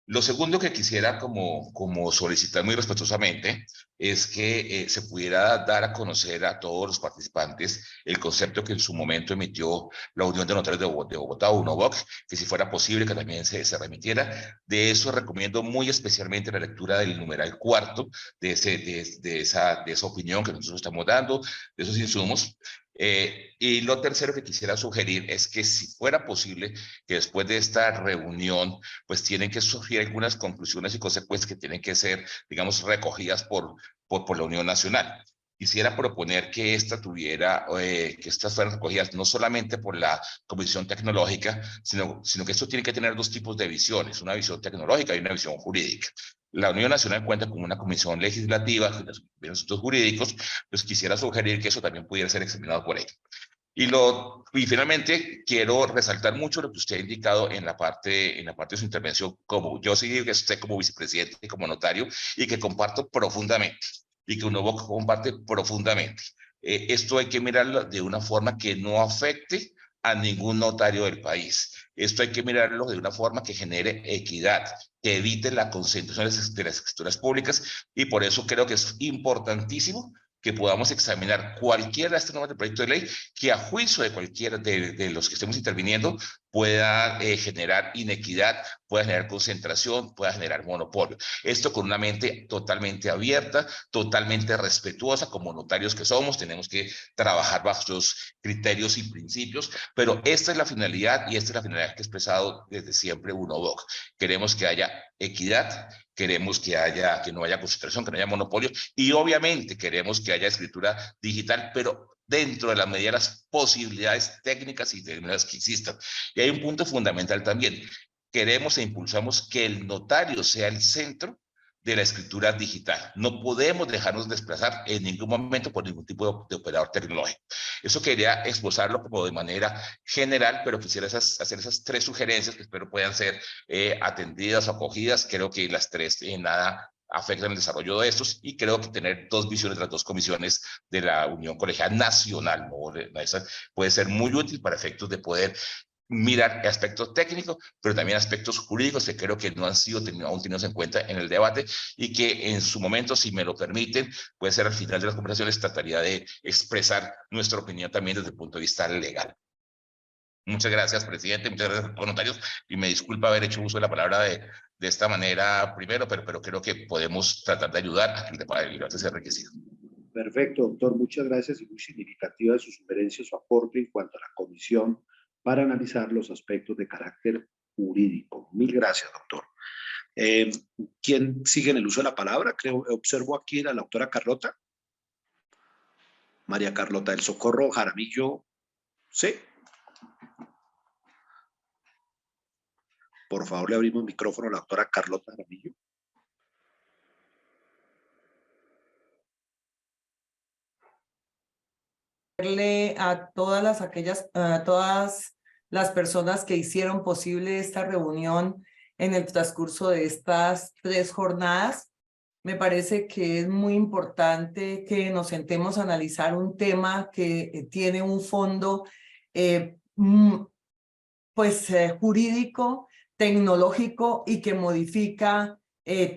Lo segundo que quisiera como solicitar muy respetuosamente es que se pudiera dar a conocer a todos los participantes el concepto que en su momento emitió la Unión de Notarios de Bogotá, UNOVOC, que si fuera posible que también se remitiera. De eso recomiendo muy especialmente la lectura del numeral cuarto de esa opinión que nosotros estamos dando, de esos insumos. Y lo tercero que quisiera sugerir es que si fuera posible que después de esta reunión pues tienen que surgir algunas conclusiones y consecuencias que tienen que ser, digamos, recogidas por la Unión Nacional. Quisiera proponer que que estas fueran recogidas no solamente por la Comisión Tecnológica, sino que esto tiene que tener dos tipos de visiones, una visión tecnológica y una visión jurídica. La Unión Nacional cuenta con una comisión legislativa, de asuntos jurídicos, pues quisiera sugerir que eso también pudiera ser examinado por ella. Y finalmente, quiero resaltar mucho lo que usted ha indicado en la parte de su intervención, como yo sí que usted como vicepresidente y como notario, y que comparto profundamente, y que uno comparte profundamente. Esto hay que mirarlo de una forma que no afecte a ningún notario del país. Esto hay que mirarlo de una forma que genere equidad, que evite la concentración de las escrituras públicas, y por eso creo que es importantísimo que podamos examinar cualquiera de estas normas del proyecto de ley que a juicio de cualquiera de los que estemos interviniendo pueda generar inequidad, pueda generar concentración, pueda generar monopolio. Esto con una mente totalmente abierta, totalmente respetuosa, como notarios que somos, tenemos que trabajar bajo los criterios y principios, pero esta es la finalidad y esta es la finalidad que ha expresado desde siempre UNOVOC. Queremos que haya equidad, queremos que no haya concentración, que no haya monopolio, y obviamente queremos que haya escritura digital, pero dentro de la medida de las posibilidades técnicas y tecnológicas que existan. Y hay un punto fundamental también. Queremos e impulsamos que el notario sea el centro de la escritura digital. No podemos dejarnos desplazar en ningún momento por ningún tipo de operador tecnológico. Eso quería exposarlo como de manera general, pero quisiera hacer esas tres sugerencias que espero puedan ser atendidas o acogidas. Creo que las tres en nada afectan el desarrollo de estos, y creo que tener dos visiones de las dos comisiones de la Unión Colegial Nacional, ¿no? Esa puede ser muy útil para efectos de poder mirar aspectos técnicos, pero también aspectos jurídicos que creo que no han sido aún tenidos en cuenta en el debate, y que en su momento, si me lo permiten, puede ser al final de las conversaciones, trataría de expresar nuestra opinión también desde el punto de vista legal. Muchas gracias, presidente, muchas gracias, notarios, y me disculpa haber hecho uso de la palabra de esta manera primero, pero creo que podemos tratar de ayudar a que el debate sea enriquecido. Perfecto, doctor, muchas gracias, y muy significativa de su sugerencia, su aporte en cuanto a la comisión para analizar los aspectos de carácter jurídico. Mil gracias, doctor. ¿Quién sigue en el uso de la palabra? Observo aquí a la doctora Carlota. María Carlota del Socorro Jaramillo. Sí. Por favor, le abrimos el micrófono a la doctora Carlota Jaramillo. A todas las personas que hicieron posible esta reunión en el transcurso de estas 3 jornadas. Me parece que es muy importante que nos sentemos a analizar un tema que tiene un fondo jurídico, tecnológico, y que modifica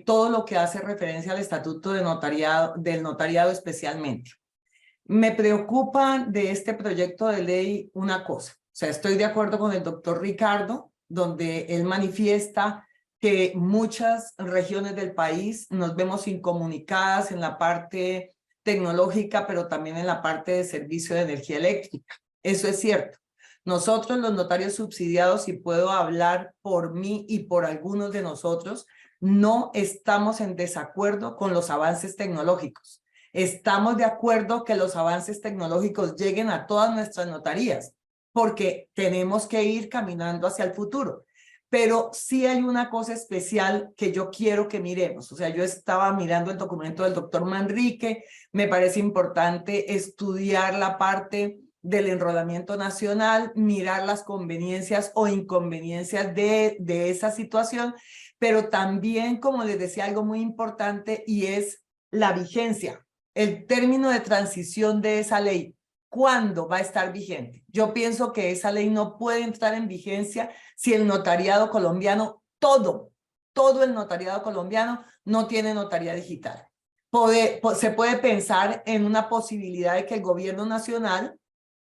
todo lo que hace referencia al estatuto de del notariado especialmente. Me preocupa de este proyecto de ley una cosa. O sea, estoy de acuerdo con el doctor Ricardo, donde él manifiesta que muchas regiones del país nos vemos incomunicadas en la parte tecnológica, pero también en la parte de servicio de energía eléctrica. Eso es cierto. Nosotros, los notarios subsidiados, y puedo hablar por mí y por algunos de nosotros, no estamos en desacuerdo con los avances tecnológicos. Estamos de acuerdo que los avances tecnológicos lleguen a todas nuestras notarías, porque tenemos que ir caminando hacia el futuro. Pero sí hay una cosa especial que yo quiero que miremos. O sea, yo estaba mirando el documento del doctor Manrique, me parece importante estudiar la parte del enrolamiento nacional, mirar las conveniencias o inconveniencias de esa situación, pero también, como les decía, algo muy importante y es la vigencia, el término de transición de esa ley. ¿Cuándo va a estar vigente? Yo pienso que esa ley no puede entrar en vigencia si el notariado colombiano, todo el notariado colombiano no tiene notaría digital. Se puede pensar en una posibilidad de que el gobierno nacional,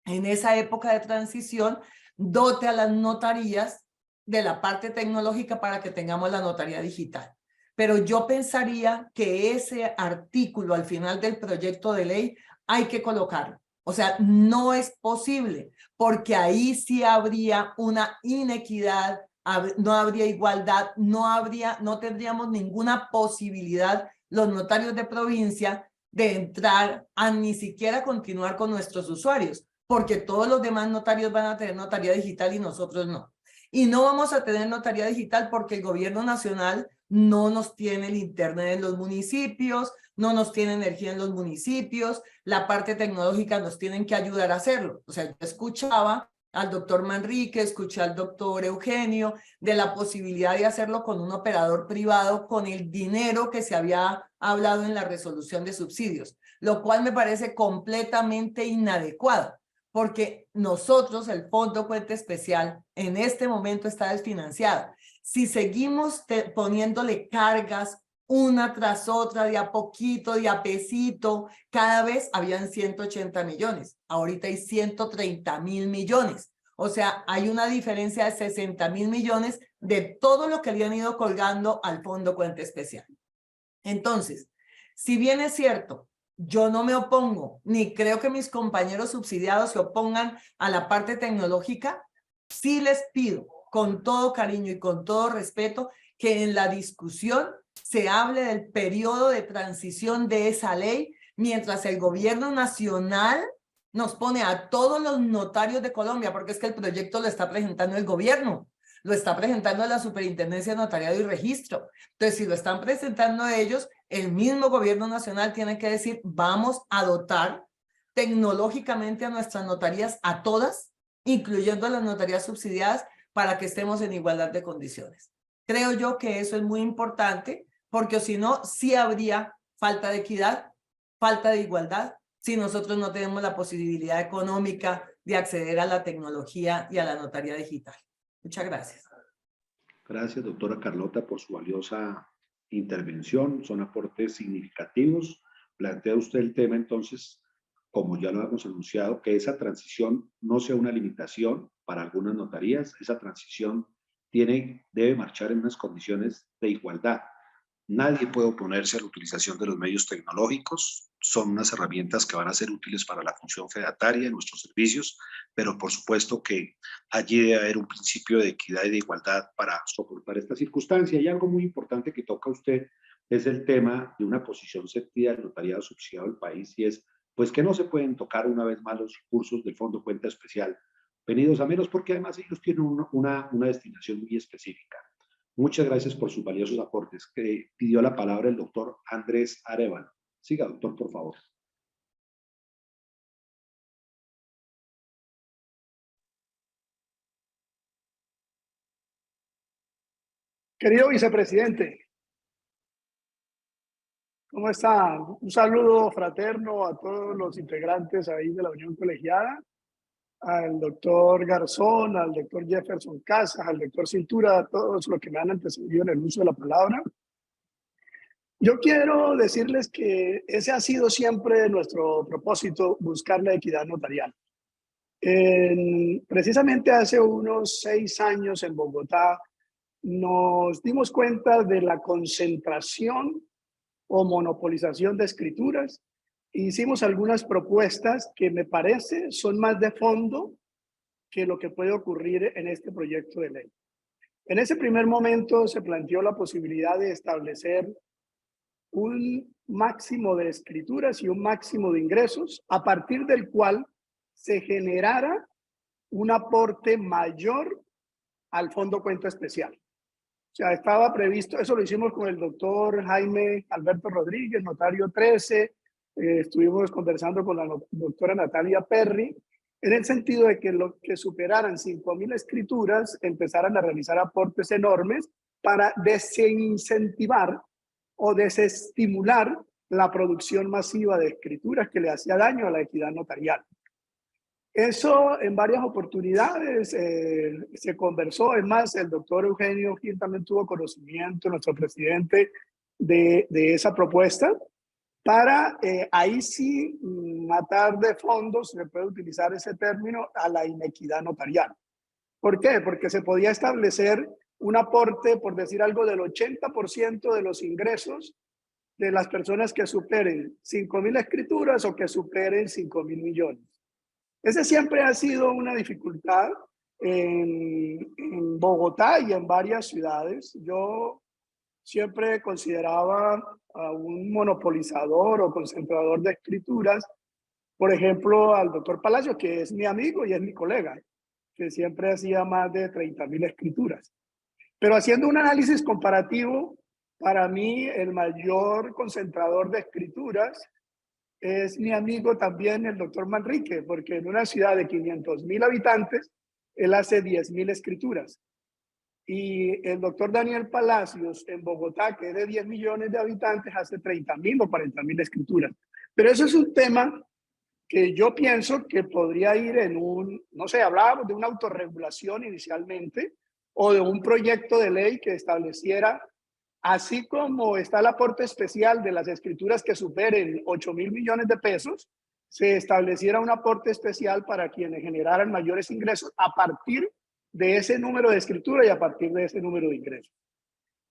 en esa época de transición, dote a las notarías de la parte tecnológica para que tengamos la notaría digital. Pero yo pensaría que ese artículo al final del proyecto de ley hay que colocarlo. O sea, no es posible, porque ahí sí habría una inequidad, no habría igualdad, no tendríamos ninguna posibilidad los notarios de provincia de entrar a ni siquiera continuar con nuestros usuarios, porque todos los demás notarios van a tener notaría digital y nosotros no. Y no vamos a tener notaría digital porque el gobierno nacional no nos tiene el internet en los municipios, no nos tiene energía en los municipios, la parte tecnológica nos tienen que ayudar a hacerlo. O sea, yo escuchaba al doctor Manrique, escuché al doctor Eugenio, de la posibilidad de hacerlo con un operador privado con el dinero que se había hablado en la resolución de subsidios, lo cual me parece completamente inadecuado, porque nosotros, el Fondo Cuenta Especial, en este momento está desfinanciado. Si seguimos poniéndole cargas una tras otra, de a poquito, de a pesito, cada vez habían 180 millones, ahorita hay 130.000 millones. O sea, hay una diferencia de 60.000 millones de todo lo que le han ido colgando al Fondo Cuenta Especial. Entonces, si bien es cierto, yo no me opongo, ni creo que mis compañeros subsidiados se opongan a la parte tecnológica, sí les pido con todo cariño y con todo respeto que en la discusión se hable del periodo de transición de esa ley, mientras el gobierno nacional nos pone a todos los notarios de Colombia, porque es que el proyecto lo está presentando el gobierno, lo está presentando la Superintendencia de Notariado y Registro. Entonces, si lo están presentando ellos, el mismo gobierno nacional tiene que decir, vamos a dotar tecnológicamente a nuestras notarías, a todas, incluyendo a las notarías subsidiadas, para que estemos en igualdad de condiciones. Creo yo que eso es muy importante, porque si no, sí habría falta de equidad, falta de igualdad, si nosotros no tenemos la posibilidad económica de acceder a la tecnología y a la notaría digital. Muchas gracias. Gracias, doctora Carlota, por su valiosa intervención. Son aportes significativos. Plantea usted el tema, entonces, como ya lo hemos anunciado, que esa transición no sea una limitación para algunas notarías. Esa transición debe marchar en unas condiciones de igualdad. Nadie puede oponerse a la utilización de los medios tecnológicos. Son unas herramientas que van a ser útiles para la función fedataria de nuestros servicios, pero por supuesto que allí debe haber un principio de equidad y de igualdad para soportar esta circunstancia. Y algo muy importante que toca usted es el tema de una posición sentida del notariado subsidiado del país, y es pues que no se pueden tocar una vez más los recursos del Fondo Cuenta Especial venidos a menos, porque además ellos tienen una destinación muy específica. Muchas gracias por sus valiosos aportes. Pidió la palabra el doctor Andrés Arevalo. Siga, doctor, por favor. Querido vicepresidente, ¿cómo está? Un saludo fraterno a todos los integrantes ahí de la Unión Colegiada, al doctor Garzón, al doctor Jefferson Casas, al doctor Cintura, a todos los que me han antecedido en el uso de la palabra. Yo quiero decirles que ese ha sido siempre nuestro propósito, buscar la equidad notarial. Precisamente hace unos 6 años en Bogotá nos dimos cuenta de la concentración o monopolización de escrituras. Hicimos algunas propuestas que me parece son más de fondo que lo que puede ocurrir en este proyecto de ley. En ese primer momento se planteó la posibilidad de establecer un máximo de escrituras y un máximo de ingresos a partir del cual se generara un aporte mayor al Fondo Cuenta Especial. O sea, estaba previsto, eso lo hicimos con el doctor Jaime Alberto Rodríguez, notario 13, estuvimos conversando con la doctora Natalia Perry, en el sentido de que los que superaran 5.000 escrituras empezaran a realizar aportes enormes para desincentivar o desestimular la producción masiva de escrituras que le hacía daño a la equidad notarial. Eso en varias oportunidades se conversó. Es más, el doctor Eugenio Gil también tuvo conocimiento, nuestro presidente, de esa propuesta, para ahí sí matar de fondo, se puede utilizar ese término, a la inequidad notarial. ¿Por qué? Porque se podía establecer un aporte, por decir algo, del 80% de los ingresos de las personas que superen 5.000 escrituras o que superen 5.000 millones. Ese siempre ha sido una dificultad en Bogotá y en varias ciudades. Yo siempre consideraba a un monopolizador o concentrador de escrituras, por ejemplo, al doctor Palacio, que es mi amigo y es mi colega, que siempre hacía más de 30.000 escrituras. Pero haciendo un análisis comparativo, para mí el mayor concentrador de escrituras es mi amigo también el doctor Manrique, porque en una ciudad de 500.000 habitantes, él hace 10.000 escrituras. Y el doctor Daniel Palacios en Bogotá, que es de 10 millones de habitantes, hace 30.000 o 40.000 escrituras. Pero eso es un tema que yo pienso que podría ir en un, no sé, hablábamos de una autorregulación inicialmente, o de un proyecto de ley que estableciera, así como está el aporte especial de las escrituras que superen 8.000 millones de pesos, se estableciera un aporte especial para quienes generaran mayores ingresos a partir de ese número de escritura y a partir de ese número de ingresos.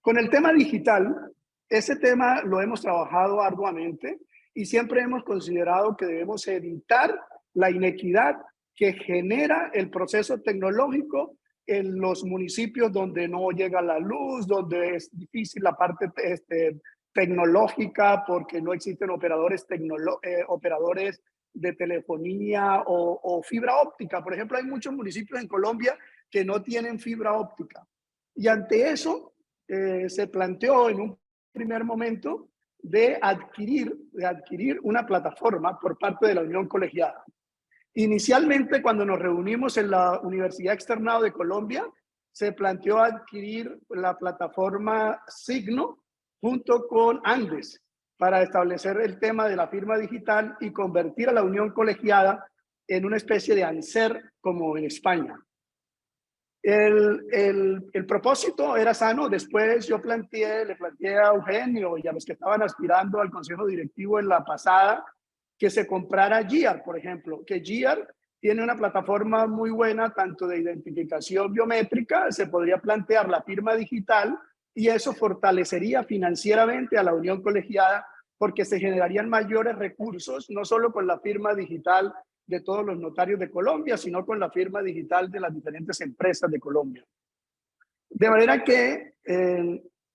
Con el tema digital, ese tema lo hemos trabajado arduamente y siempre hemos considerado que debemos evitar la inequidad que genera el proceso tecnológico en los municipios donde no llega la luz, donde es difícil la parte tecnológica porque no existen operadores de telefonía o fibra óptica. Por ejemplo, hay muchos municipios en Colombia que no tienen fibra óptica. Y ante eso se planteó en un primer momento de adquirir una plataforma por parte de la Unión Colegiada. Inicialmente, cuando nos reunimos en la Universidad Externado de Colombia, se planteó adquirir la plataforma Signo junto con Andes para establecer el tema de la firma digital y convertir a la Unión Colegiada en una especie de ANSER como en España. El propósito era sano. Después yo le planteé a Eugenio y a los que estaban aspirando al consejo directivo en la pasada que se comprara GIAR, por ejemplo, que GIAR tiene una plataforma muy buena tanto de identificación biométrica, se podría plantear la firma digital y eso fortalecería financieramente a la Unión Colegiada porque se generarían mayores recursos, no solo con la firma digital de todos los notarios de Colombia, sino con la firma digital de las diferentes empresas de Colombia. De manera que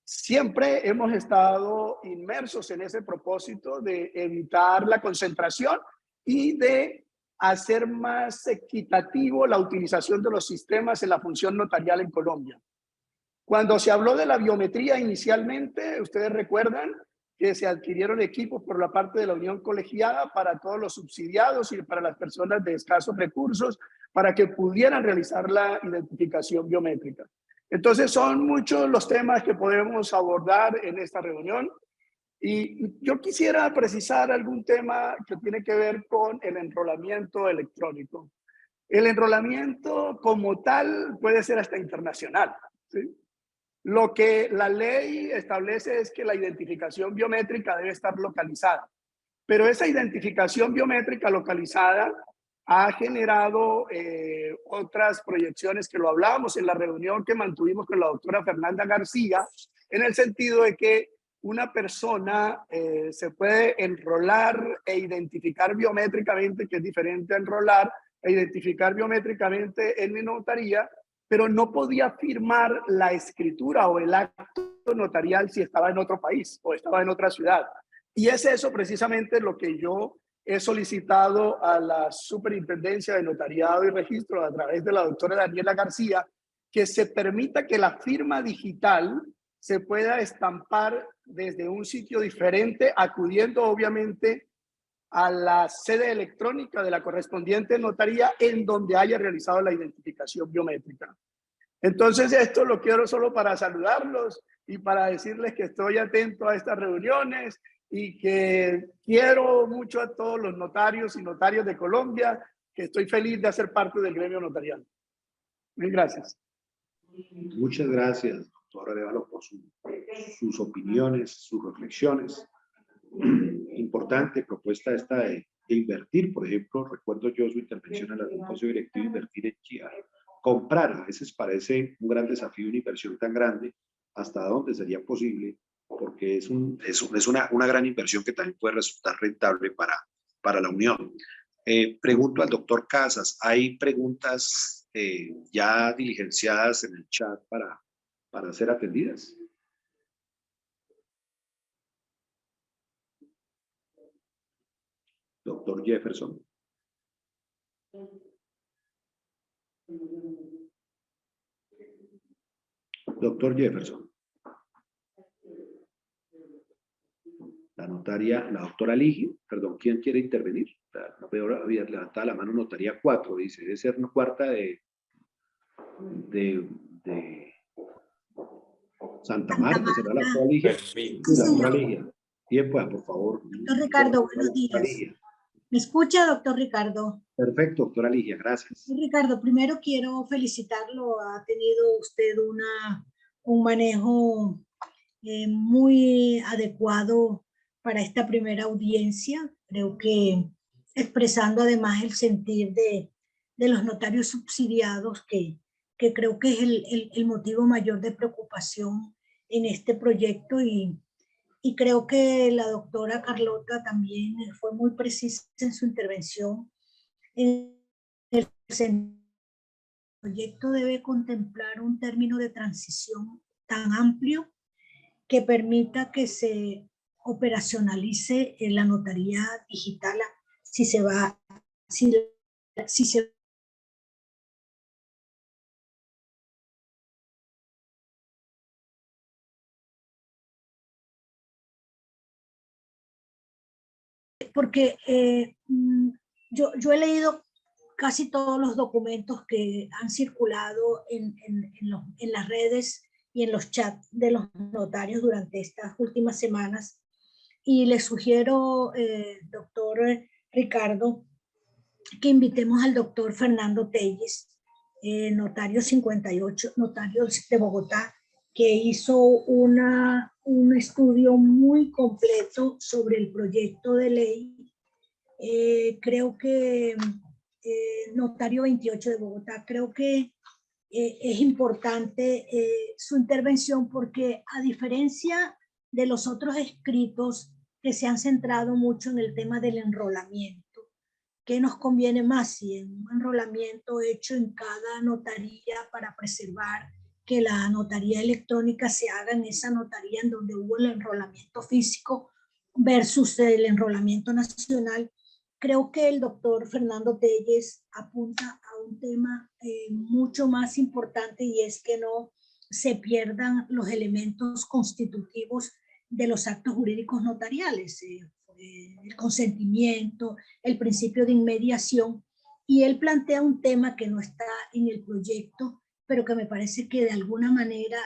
siempre hemos estado inmersos en ese propósito de evitar la concentración y de hacer más equitativo la utilización de los sistemas en la función notarial en Colombia. Cuando se habló de la biometría inicialmente, ustedes recuerdan que se adquirieron equipos por la parte de la Unión Colegiada para todos los subsidiados y para las personas de escasos recursos para que pudieran realizar la identificación biométrica. Entonces son muchos los temas que podemos abordar en esta reunión y yo quisiera precisar algún tema que tiene que ver con el enrolamiento electrónico. El enrolamiento como tal puede ser hasta internacional, ¿sí? Lo que la ley establece es que la identificación biométrica debe estar localizada, pero esa identificación biométrica localizada ha generado otras proyecciones que lo hablábamos en la reunión que mantuvimos con la doctora Fernanda García, en el sentido de que una persona se puede enrolar e identificar biométricamente, que es diferente a enrolar e identificar biométricamente en mi notaría, pero no podía firmar la escritura o el acto notarial si estaba en otro país o estaba en otra ciudad. Y es eso precisamente lo que yo he solicitado a la Superintendencia de Notariado y Registro a través de la doctora Daniela García, que se permita que la firma digital se pueda estampar desde un sitio diferente, acudiendo obviamente a la sede electrónica de la correspondiente notaría en donde haya realizado la identificación biométrica. Entonces, esto lo quiero solo para saludarlos y para decirles que estoy atento a estas reuniones y que quiero mucho a todos los notarios y notarias de Colombia, que estoy feliz de hacer parte del gremio notarial. Mil gracias. Muchas gracias, doctor Arévalo, por sus opiniones, sus reflexiones. Importante propuesta esta de invertir, por ejemplo, recuerdo yo su intervención en el propósito directivo, invertir en Chía. Comprar, a veces parece un gran desafío, una inversión tan grande, hasta dónde sería posible, porque es una gran inversión que también puede resultar rentable para la Unión. Pregunto al doctor Casas, ¿hay preguntas ya diligenciadas en el chat para ser atendidas? Doctor Jefferson. Doctor Jefferson. La notaria, la doctora Ligi, perdón, ¿quién quiere intervenir? No veo, había levantado la mano notaria 4, dice, debe ser una cuarta de Santa Marta, será la doctora Ligia. Sí, la doctora Ligia. Tiempo, por favor. Doctor Ricardo, buenos días. ¿Me escucha, doctor Ricardo? Perfecto, doctora Ligia, gracias. Ricardo, primero quiero felicitarlo. Ha tenido usted un manejo muy adecuado para esta primera audiencia. Creo que expresando además el sentir de los notarios subsidiados, que creo que es el motivo mayor de preocupación en este proyecto, y creo que la doctora Carlota también fue muy precisa en su intervención. El proyecto debe contemplar un término de transición tan amplio que permita que se operacionalice la notaría digital si se porque yo he leído casi todos los documentos que han circulado en las redes y en los chats de los notarios durante estas últimas semanas, y les sugiero, doctor Ricardo, que invitemos al doctor Fernando Telles, notario 58, notario de Bogotá, que hizo un estudio muy completo sobre el proyecto de ley. Creo que notario 28 de Bogotá, creo que es importante su intervención, porque a diferencia de los otros escritos que se han centrado mucho en el tema del enrolamiento, ¿qué nos conviene más? Si en un enrolamiento hecho en cada notaría para preservar que la notaría electrónica se haga en esa notaría en donde hubo el enrolamiento físico versus el enrolamiento nacional. Creo que el doctor Fernando Telles apunta a un tema mucho más importante, y es que no se pierdan los elementos constitutivos de los actos jurídicos notariales, el consentimiento, el principio de inmediación, y él plantea un tema que no está en el proyecto, pero que me parece que de alguna manera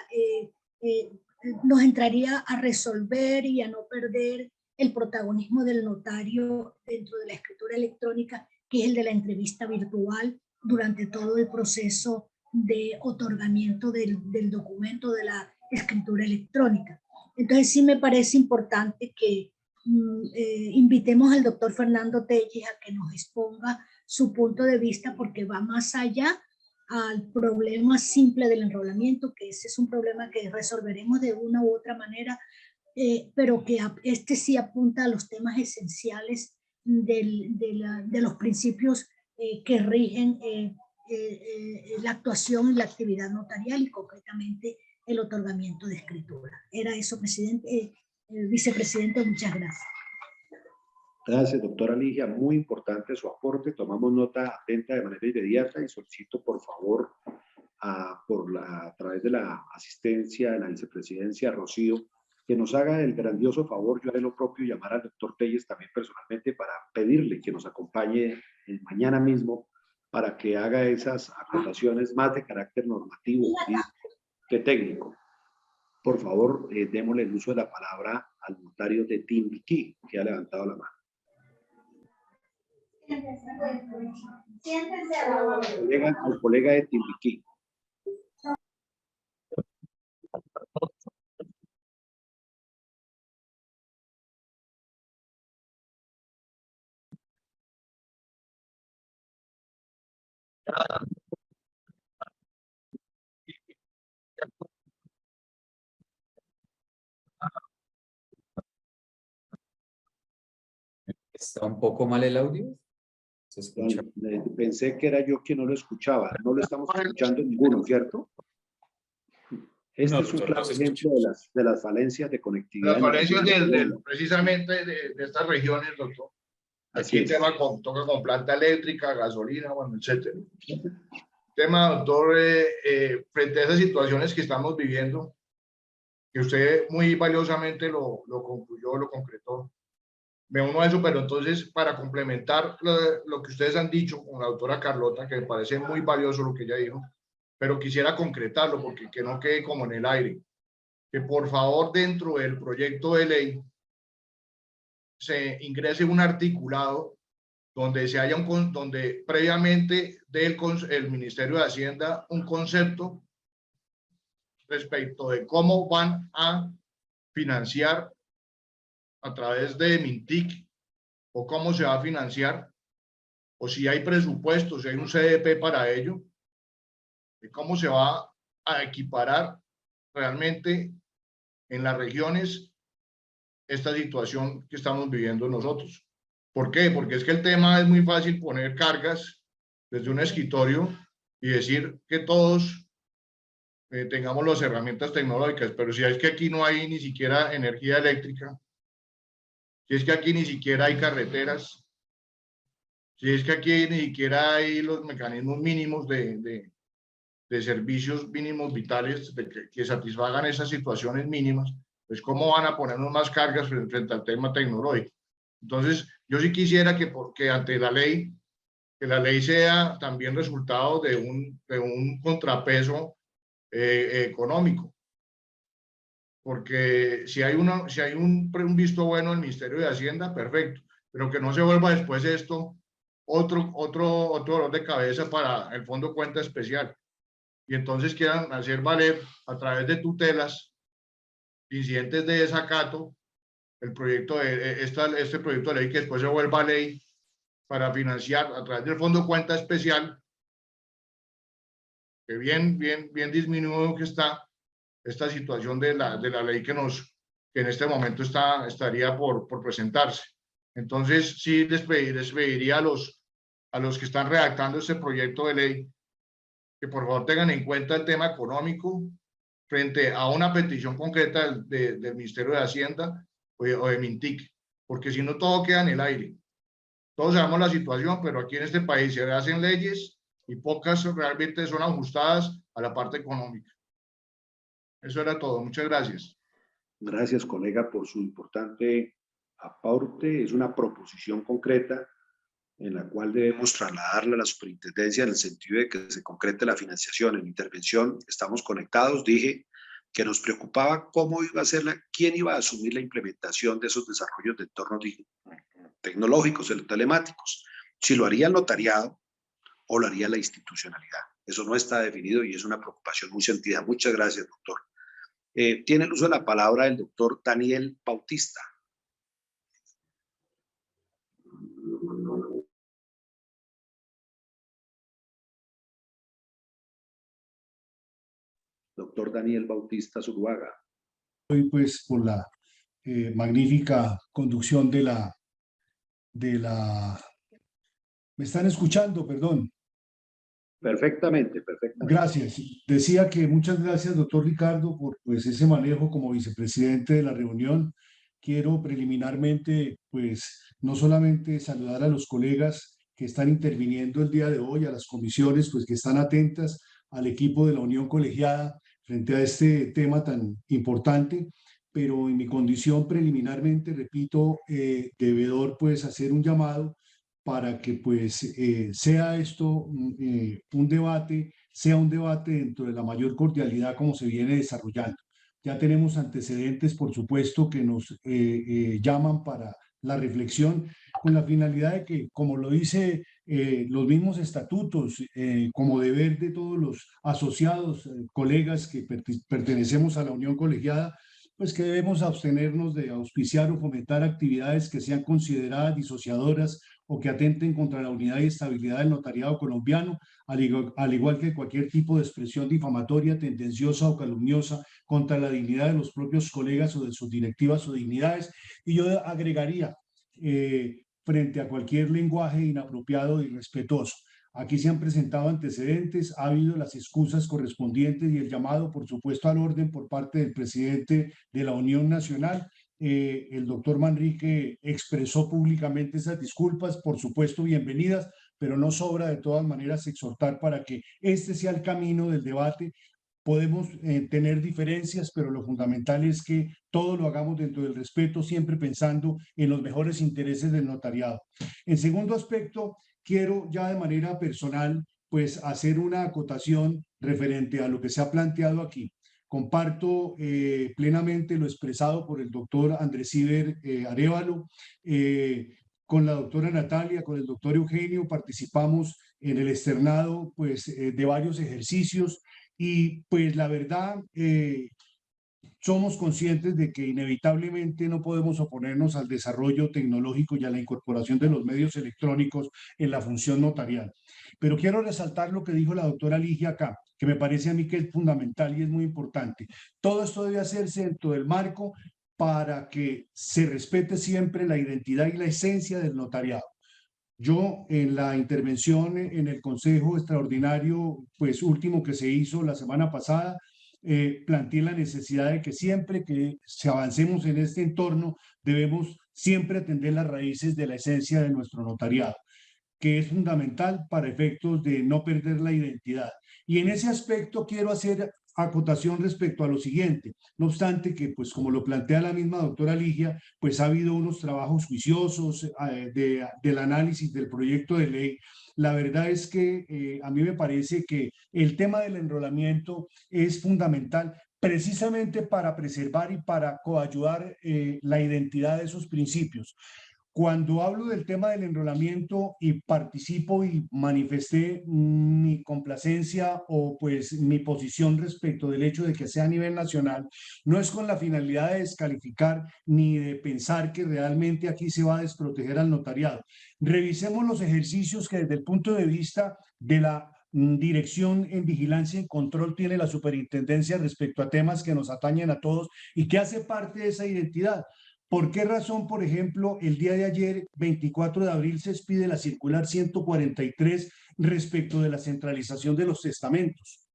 nos entraría a resolver y a no perder el protagonismo del notario dentro de la escritura electrónica, que es el de la entrevista virtual durante todo el proceso de otorgamiento del documento de la escritura electrónica. Entonces sí me parece importante que invitemos al doctor Fernando Telles a que nos exponga su punto de vista, porque va más allá al problema simple del enrolamiento, que ese es un problema que resolveremos de una u otra manera, pero que este sí apunta a los temas esenciales de los principios que rigen la actuación y la actividad notarial, y concretamente el otorgamiento de escritura. Era eso, presidente. Vicepresidente, muchas gracias. Gracias, doctora Ligia. Muy importante su aporte. Tomamos nota atenta de manera inmediata y solicito, por favor, a través de la asistencia de la vicepresidencia, Rocío, que nos haga el grandioso favor, yo haré lo propio, llamar al doctor Telles también personalmente para pedirle que nos acompañe mañana mismo para que haga esas acotaciones más de carácter normativo que técnico. Por favor, démosle el uso de la palabra al notario de Timbiquí, que ha levantado la mano. Al colega de Timbiquí. ¿Está un poco mal el audio? ¿Se escucha? Pensé que era yo quien no lo escuchaba. No lo estamos escuchando ninguno, ¿cierto? Este No, es un doctor, claro no se ejemplo de las falencias de conectividad. Las falencias precisamente de estas regiones, doctor. Aquí el tema toca con planta eléctrica, gasolina, bueno, etcétera. Tema, doctor, frente a esas situaciones que estamos viviendo, que usted muy valiosamente lo concluyó, lo concretó. Me uno a eso, pero entonces para complementar lo que ustedes han dicho con la doctora Carlota, que me parece muy valioso lo que ella dijo, pero quisiera concretarlo porque que no quede como en el aire. Que por favor dentro del proyecto de ley se ingrese un articulado donde se haya donde previamente dé el Ministerio de Hacienda un concepto respecto de cómo van a financiar a través de Mintic o cómo se va a financiar o si hay presupuesto, si hay un CDP para ello, de cómo se va a equiparar realmente en las regiones esta situación que estamos viviendo nosotros. ¿Por qué? Porque es que el tema es muy fácil poner cargas desde un escritorio y decir que todos tengamos las herramientas tecnológicas, pero si es que aquí no hay ni siquiera energía eléctrica, si es que aquí ni siquiera hay carreteras, si es que aquí ni siquiera hay los mecanismos mínimos de servicios mínimos vitales que satisfagan esas situaciones mínimas, pues cómo van a ponernos más cargas frente al tema tecnológico. Entonces, yo sí quisiera que ante la ley, que la ley sea también resultado de un contrapeso económico. Porque si hay un visto bueno del Ministerio de Hacienda, perfecto, pero que no se vuelva después esto otro dolor de cabeza para el Fondo Cuenta Especial. Y entonces quieran hacer valer a través de tutelas, incidentes de desacato, el proyecto de este proyecto de ley que después se vuelva ley para financiar a través del Fondo Cuenta Especial, que bien disminuido que está esta situación de la ley que en este momento estaría por presentarse. Entonces, sí les pediría a los que están redactando este proyecto de ley que por favor tengan en cuenta el tema económico frente a una petición concreta del Ministerio de Hacienda o de Mintic, porque si no todo queda en el aire. Todos sabemos la situación, pero aquí en este país se hacen leyes y pocas realmente son ajustadas a la parte económica. Eso era todo. Muchas gracias. Gracias, colega, por su importante aporte. Es una proposición concreta en la cual debemos trasladarla a la superintendencia en el sentido de que se concrete la financiación. En mi intervención estamos conectados, dije que nos preocupaba cómo iba a ser quién iba a asumir la implementación de esos desarrollos de entornos tecnológicos, telemáticos. Si lo haría el notariado o lo haría la institucionalidad. Eso no está definido y es una preocupación muy sentida. Muchas gracias, doctor. Tiene el uso de la palabra el doctor Daniel Bautista. Doctor Daniel Bautista Zuluaga. Hoy pues por la magnífica conducción de la... ¿Me están escuchando? Perdón. Perfectamente. Gracias. Decía que muchas gracias, doctor Ricardo, por pues, ese manejo como vicepresidente de la reunión. Quiero preliminarmente, pues, no solamente saludar a los colegas que están interviniendo el día de hoy, a las comisiones, pues, que están atentas, al equipo de la Unión Colegiada frente a este tema tan importante, pero en mi condición preliminarmente, repito, deudor, pues hacer un llamado para que pues sea esto un debate, sea un debate dentro de la mayor cordialidad como se viene desarrollando. Ya tenemos antecedentes, por supuesto, que nos llaman para la reflexión con la finalidad de que, como lo dice los mismos estatutos, como deber de todos los asociados, colegas que pertenecemos a la Unión Colegiada, pues que debemos abstenernos de auspiciar o fomentar actividades que sean consideradas disociadoras o que atenten contra la unidad y estabilidad del notariado colombiano, al igual que cualquier tipo de expresión difamatoria, tendenciosa o calumniosa contra la dignidad de los propios colegas o de sus directivas o dignidades. Y yo agregaría, frente a cualquier lenguaje inapropiado y irrespetuoso. Aquí se han presentado antecedentes, ha habido las excusas correspondientes y el llamado, por supuesto, al orden por parte del presidente de la Unión Nacional. El doctor Manrique expresó públicamente esas disculpas, por supuesto, bienvenidas, pero no sobra de todas maneras exhortar para que este sea el camino del debate. Podemos tener diferencias, pero lo fundamental es que todo lo hagamos dentro del respeto, siempre pensando en los mejores intereses del notariado. En segundo aspecto, quiero ya de manera personal, pues hacer una acotación referente a lo que se ha planteado aquí. Comparto plenamente lo expresado por el doctor Andrés Iber Arévalo. Con la doctora Natalia, con el doctor Eugenio, participamos en el externado pues, de varios ejercicios y pues la verdad somos conscientes de que inevitablemente no podemos oponernos al desarrollo tecnológico y a la incorporación de los medios electrónicos en la función notarial. Pero quiero resaltar lo que dijo la doctora Ligia acá, que me parece a mí que es fundamental y es muy importante. Todo esto debe hacerse dentro del marco para que se respete siempre la identidad y la esencia del notariado. Yo en la intervención en el Consejo Extraordinario, pues último que se hizo la semana pasada, planteé la necesidad de que siempre que avancemos en este entorno debemos siempre atender las raíces de la esencia de nuestro notariado, que es fundamental para efectos de no perder la identidad. Y en ese aspecto quiero hacer acotación respecto a lo siguiente. No obstante que, pues como lo plantea la misma doctora Ligia, pues ha habido unos trabajos juiciosos del análisis del proyecto de ley. La verdad es que a mí me parece que el tema del enrolamiento es fundamental precisamente para preservar y para coayudar la identidad de esos principios. Cuando hablo del tema del enrolamiento y participo y manifesté mi complacencia o pues mi posición respecto del hecho de que sea a nivel nacional, no es con la finalidad de descalificar ni de pensar que realmente aquí se va a desproteger al notariado. Revisemos los ejercicios que desde el punto de vista de la Dirección en Vigilancia y Control tiene la superintendencia respecto a temas que nos atañen a todos y que hace parte de esa identidad. ¿Por qué razón, por ejemplo, el día de ayer, 24 de abril, se expide la circular 143 respecto de la centralización de los testamentos?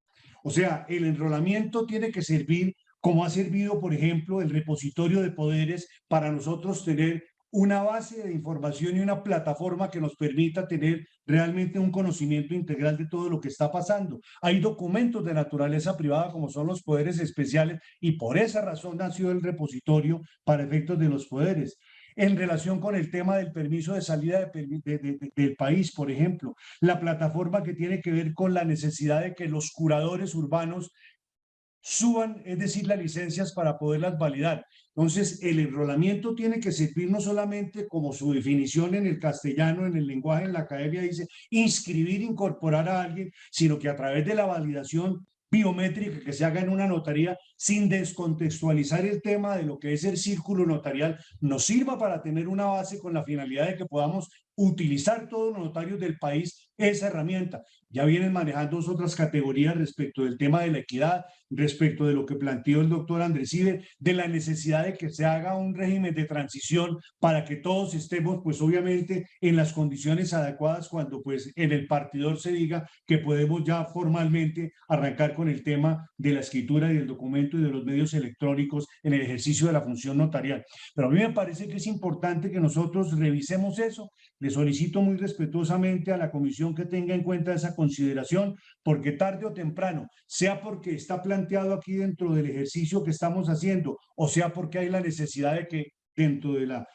O sea, el enrolamiento tiene que servir como ha servido, por ejemplo, el repositorio de poderes para nosotros tener una base de información y una plataforma que nos permita tener realmente un conocimiento integral de todo lo que está pasando. Hay documentos de naturaleza privada como son los poderes especiales y por esa razón nació el repositorio para efectos de los poderes. En relación con el tema del permiso de salida del país, por ejemplo, la plataforma que tiene que ver con la necesidad de que los curadores urbanos suban, es decir, las licencias para poderlas validar. Entonces, el enrolamiento tiene que servir no solamente como su definición en el castellano, en el lenguaje, en la academia dice, inscribir, incorporar a alguien, sino que a través de la validación biométrica que se haga en una notaría, sin descontextualizar el tema de lo que es el círculo notarial, nos sirva para tener una base con la finalidad de que podamos utilizar todos los notarios del país esa herramienta. Ya vienen manejando otras categorías respecto del tema de la equidad, respecto de lo que planteó el doctor Andrés Iber, de la necesidad de que se haga un régimen de transición para que todos estemos, pues obviamente, en las condiciones adecuadas cuando pues en el partidor se diga que podemos ya formalmente arrancar con el tema de la escritura y del documento y de los medios electrónicos en el ejercicio de la función notarial. Pero a mí me parece que es importante que nosotros revisemos eso. Le solicito muy respetuosamente a la Comisión información que tenga en cuenta esa consideración, porque tarde o temprano, sea porque está planteado aquí dentro del ejercicio que estamos haciendo, o sea porque hay la necesidad de que dentro de la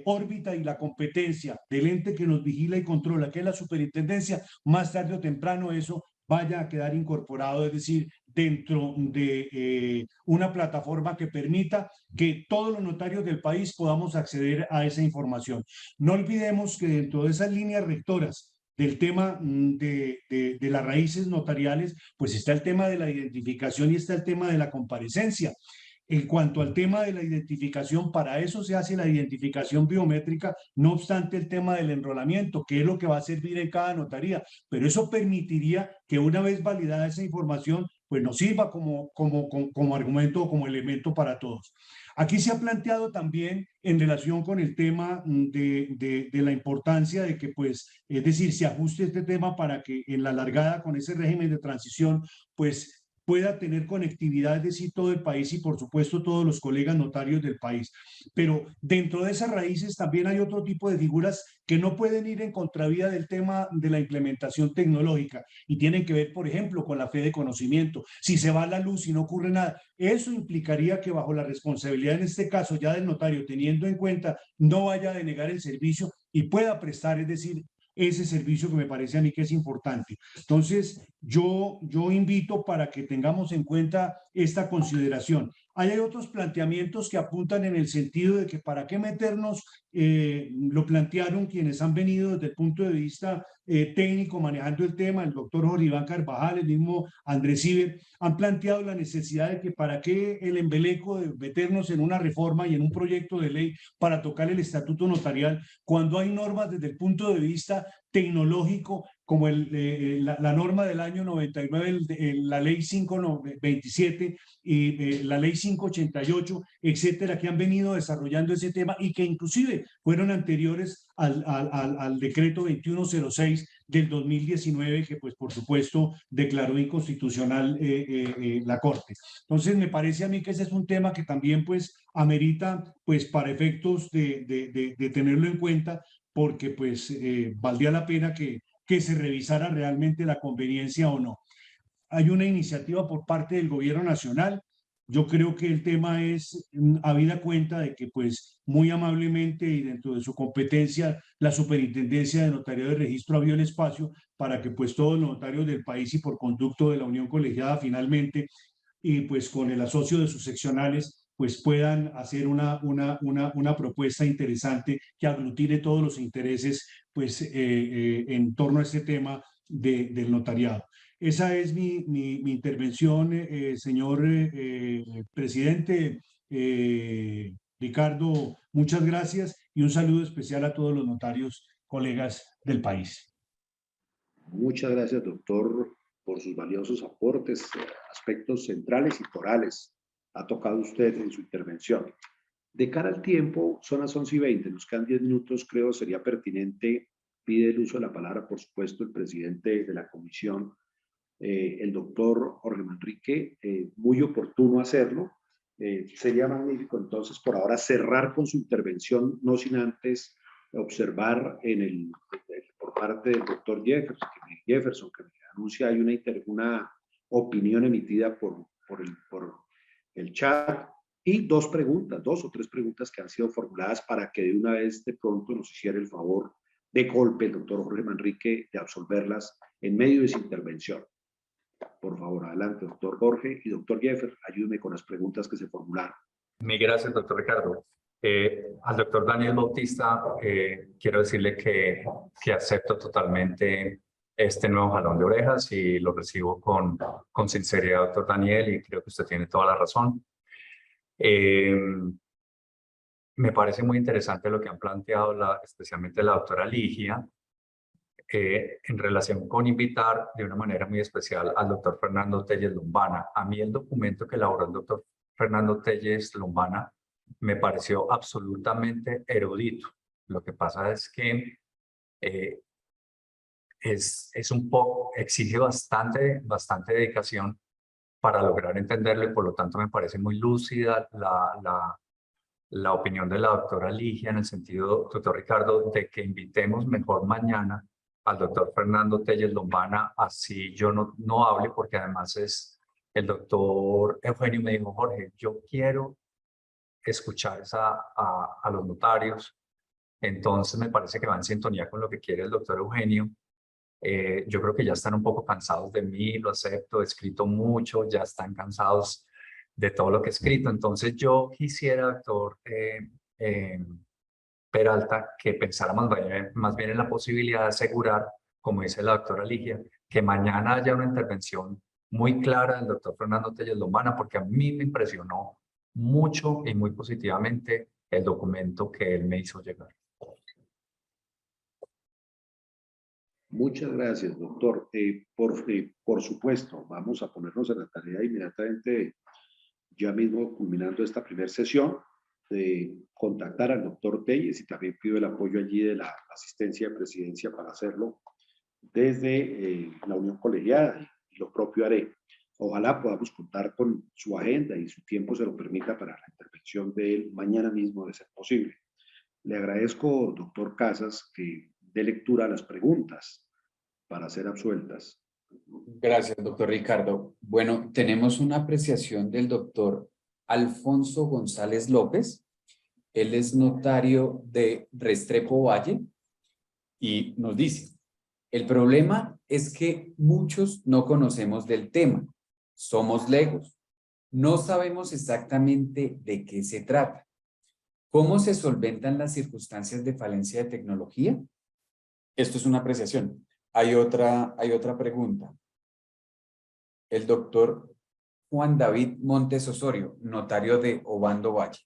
órbita y la competencia del ente que nos vigila y controla, que es la superintendencia, más tarde o temprano eso vaya a quedar incorporado, es decir, dentro de una plataforma que permita que todos los notarios del país podamos acceder a esa información. No olvidemos que dentro de esas líneas rectoras del tema de las raíces notariales, pues está el tema de la identificación y está el tema de la comparecencia. En cuanto al tema de la identificación, para eso se hace la identificación biométrica, no obstante el tema del enrolamiento, que es lo que va a servir en cada notaría, pero eso permitiría que una vez validada esa información, pues nos sirva como argumento o como elemento para todos. Aquí se ha planteado también en relación con el tema de la importancia de que, pues, es decir, se ajuste este tema para que en la largada con ese régimen de transición, pues, pueda tener conectividad, es decir, todo el país y por supuesto todos los colegas notarios del país. Pero dentro de esas raíces también hay otro tipo de figuras que no pueden ir en contravía del tema de la implementación tecnológica y tienen que ver, por ejemplo, con la fe de conocimiento. Si se va la luz y no ocurre nada, eso implicaría que bajo la responsabilidad, en este caso ya del notario, teniendo en cuenta, no vaya a denegar el servicio y pueda prestar, es decir, ese servicio que me parece a mí que es importante. Entonces, yo invito para que tengamos en cuenta esta consideración. Hay otros planteamientos que apuntan en el sentido de que para qué meternos, lo plantearon quienes han venido desde el punto de vista técnico manejando el tema, el doctor Jorge Iván Carvajal, el mismo Andrés Iber, han planteado la necesidad de que para qué el embeleco de meternos en una reforma y en un proyecto de ley para tocar el estatuto notarial, cuando hay normas desde el punto de vista tecnológico, como la norma del año 99, la ley 527 y la ley 588, etcétera, que han venido desarrollando ese tema y que inclusive fueron anteriores al decreto 2106 del 2019, que pues por supuesto declaró inconstitucional la Corte. Entonces me parece a mí que ese es un tema que también pues amerita pues para efectos de tenerlo en cuenta, porque pues valdría la pena que se revisara realmente la conveniencia o no. Hay una iniciativa por parte del gobierno nacional. Yo creo que el tema es, habida cuenta de que pues muy amablemente y dentro de su competencia, la Superintendencia de Notariado y Registro abrió el espacio para que pues todos los notarios del país y por conducto de la Unión Colegiada finalmente y pues con el asocio de sus seccionales pues puedan hacer una propuesta interesante que aglutine todos los intereses pues en torno a este tema del notariado. Esa es mi intervención, señor presidente. Ricardo, muchas gracias y un saludo especial a todos los notarios, colegas del país. Muchas gracias, doctor, por sus valiosos aportes, aspectos centrales y corales. Ha tocado usted en su intervención. De cara al tiempo, son las 11:20, nos quedan 10 minutos, creo sería pertinente, pide el uso de la palabra, por supuesto, el presidente de la comisión, el doctor Jorge Manrique, muy oportuno hacerlo. Sería magnífico entonces por ahora cerrar con su intervención, no sin antes observar por parte del doctor Jefferson, que me anuncia hay una opinión emitida por el chat y dos o tres preguntas que han sido formuladas para que de una vez de pronto nos hiciera el favor de golpe el doctor Jorge Manrique de absolverlas en medio de su intervención. Por favor, adelante, doctor Jorge y doctor Jeffer, ayúdeme con las preguntas que se formularon. Mil gracias, doctor Ricardo. Al doctor Daniel Bautista, quiero decirle que acepto totalmente este nuevo jalón de orejas y lo recibo con sinceridad, doctor Daniel, y creo que usted tiene toda la razón. Me parece muy interesante lo que han planteado especialmente la doctora Ligia, en relación con invitar de una manera muy especial al doctor Fernando Telles Lombana. A mí el documento que elaboró el doctor Fernando Telles Lombana me pareció absolutamente erudito. Lo que pasa es que es un poco, exige bastante dedicación para lograr entenderlo y por lo tanto me parece muy lúcida la opinión de la doctora Ligia en el sentido, doctor Ricardo, de que invitemos mejor mañana al doctor Fernando Telles Lombana, así yo no hable, porque además es el doctor Eugenio me dijo, Jorge, yo quiero escuchar a los notarios. Entonces me parece que va en sintonía con lo que quiere el doctor Eugenio. Yo creo que ya están un poco cansados de mí, lo acepto, he escrito mucho, ya están cansados de todo lo que he escrito. Entonces yo quisiera, doctor Peralta, que pensáramos más bien en la posibilidad de asegurar, como dice la doctora Ligia, que mañana haya una intervención muy clara del doctor Fernando Telles Lombana, porque a mí me impresionó mucho y muy positivamente el documento que él me hizo llegar. Muchas gracias, doctor. Por supuesto, vamos a ponernos en la tarea inmediatamente, ya mismo culminando esta primera sesión, de contactar al doctor Telles, y también pido el apoyo allí de la asistencia de presidencia para hacerlo desde la Unión Colegiada, y lo propio haré. Ojalá podamos contar con su agenda y su tiempo se lo permita para la intervención de él mañana mismo, de ser posible. Le agradezco, doctor Casas, que dé lectura a las preguntas para ser absueltas. Gracias, doctor Ricardo. Bueno, tenemos una apreciación del doctor Alfonso González López. Él es notario de Restrepo Valle y nos dice, el problema es que muchos no conocemos del tema, somos legos, no sabemos exactamente de qué se trata. ¿Cómo se solventan las circunstancias de falencia de tecnología? Esto es una apreciación. Hay otra pregunta. El doctor Juan David Montes Osorio, notario de Obando Valle.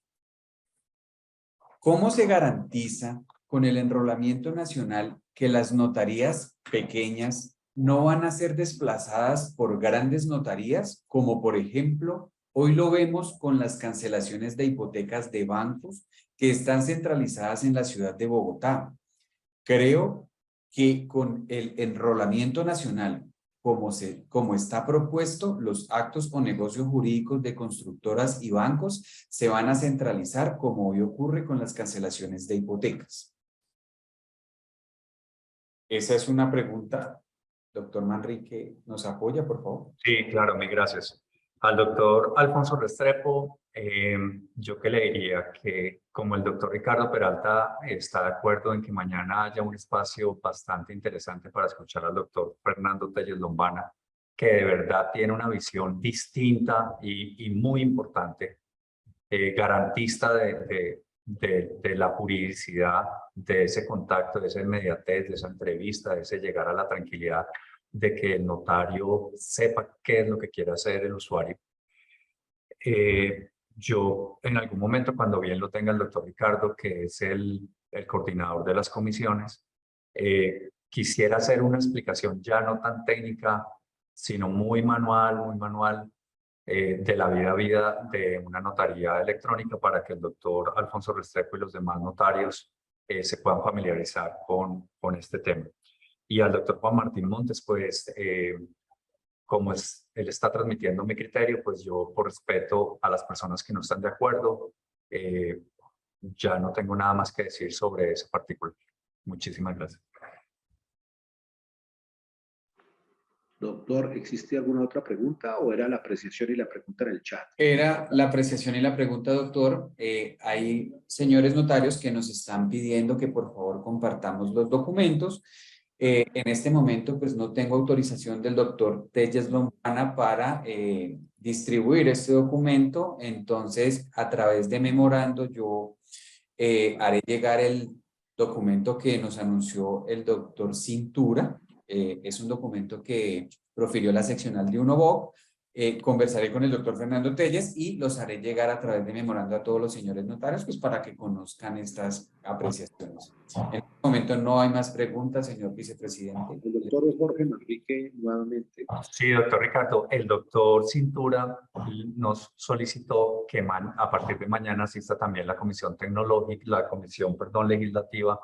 ¿Cómo se garantiza con el enrolamiento nacional que las notarías pequeñas no van a ser desplazadas por grandes notarías, como por ejemplo, hoy lo vemos con las cancelaciones de hipotecas de bancos que están centralizadas en la ciudad de Bogotá? Creo que con el enrolamiento nacional, como está propuesto, los actos o negocios jurídicos de constructoras y bancos se van a centralizar, como hoy ocurre con las cancelaciones de hipotecas. Esa es una pregunta. Doctor Manrique, ¿nos apoya, por favor? Sí, claro, mil gracias. Al doctor Alfonso Restrepo, yo que le diría que como el doctor Ricardo Peralta está de acuerdo en que mañana haya un espacio bastante interesante para escuchar al doctor Fernando Telles Lombana, que de verdad tiene una visión distinta y muy importante, garantista de la juridicidad, de ese contacto, de esa inmediatez, de esa entrevista, de ese llegar a la tranquilidad, de que el notario sepa qué es lo que quiere hacer el usuario. Yo en algún momento, cuando bien lo tenga el doctor Ricardo, que es el coordinador de las comisiones, quisiera hacer una explicación ya no tan técnica, sino muy manual, de la vida a vida de una notaría electrónica, para que el doctor Alfonso Restrepo y los demás notarios se puedan familiarizar con este tema. Y al doctor Juan Martín Montes, pues, como él está transmitiendo mi criterio, pues yo, por respeto a las personas que no están de acuerdo, ya no tengo nada más que decir sobre ese particular. Muchísimas gracias. Doctor, ¿existe alguna otra pregunta o era la apreciación y la pregunta en el chat? Era la apreciación y la pregunta, doctor. Hay señores notarios que nos están pidiendo que por favor compartamos los documentos. En este momento, pues no tengo autorización del doctor Telles Lombana para distribuir este documento. Entonces, a través de memorando, yo haré llegar el documento que nos anunció el doctor Cintura. Es un documento que profirió la seccional de UNOVOC. Conversaré con el doctor Fernando Telles y los haré llegar a través de memorando a todos los señores notarios, pues para que conozcan estas apreciaciones. En este momento no hay más preguntas, señor vicepresidente. El doctor Jorge Manrique, nuevamente. Sí, doctor Ricardo, el doctor Cintura nos solicitó que a partir de mañana asista también la comisión tecnológica, la comisión, perdón, legislativa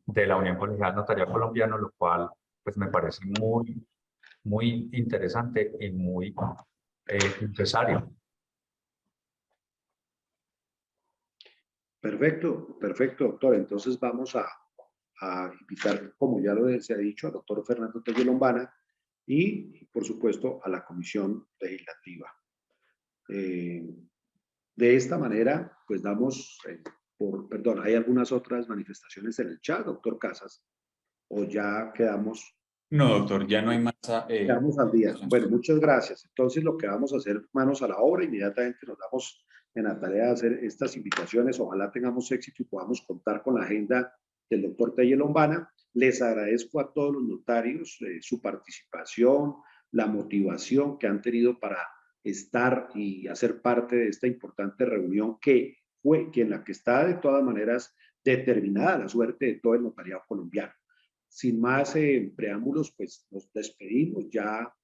de la Unión Colegial Notarial Colombiano, lo cual pues me parece muy interesante y muy necesario. Perfecto, doctor. Entonces vamos a a invitar, como ya se ha dicho, al doctor Fernando Telles Lombana y, por supuesto, a la Comisión Legislativa. De esta manera, pues damos, perdón, ¿hay algunas otras manifestaciones en el chat, doctor Casas? ¿O ya quedamos? No, doctor, ya no hay más. Quedamos al día. Bueno, muchas gracias. Entonces, lo que vamos a hacer, manos a la obra, inmediatamente nos damos en la tarea de hacer estas invitaciones. Ojalá tengamos éxito y podamos contar con la agenda del doctor Telles Lombana. Les agradezco a todos los notarios su participación, la motivación que han tenido para estar y hacer parte de esta importante reunión que en la que está de todas maneras determinada la suerte de todo el notariado colombiano. Sin más preámbulos, pues nos despedimos. Ya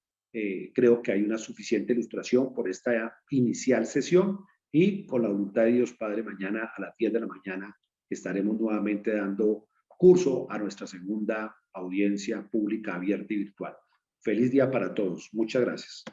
creo que hay una suficiente ilustración por esta inicial sesión y con la voluntad de Dios Padre, mañana a las 10 de la mañana estaremos nuevamente dando curso a nuestra segunda audiencia pública abierta y virtual. Feliz día para todos. Muchas gracias.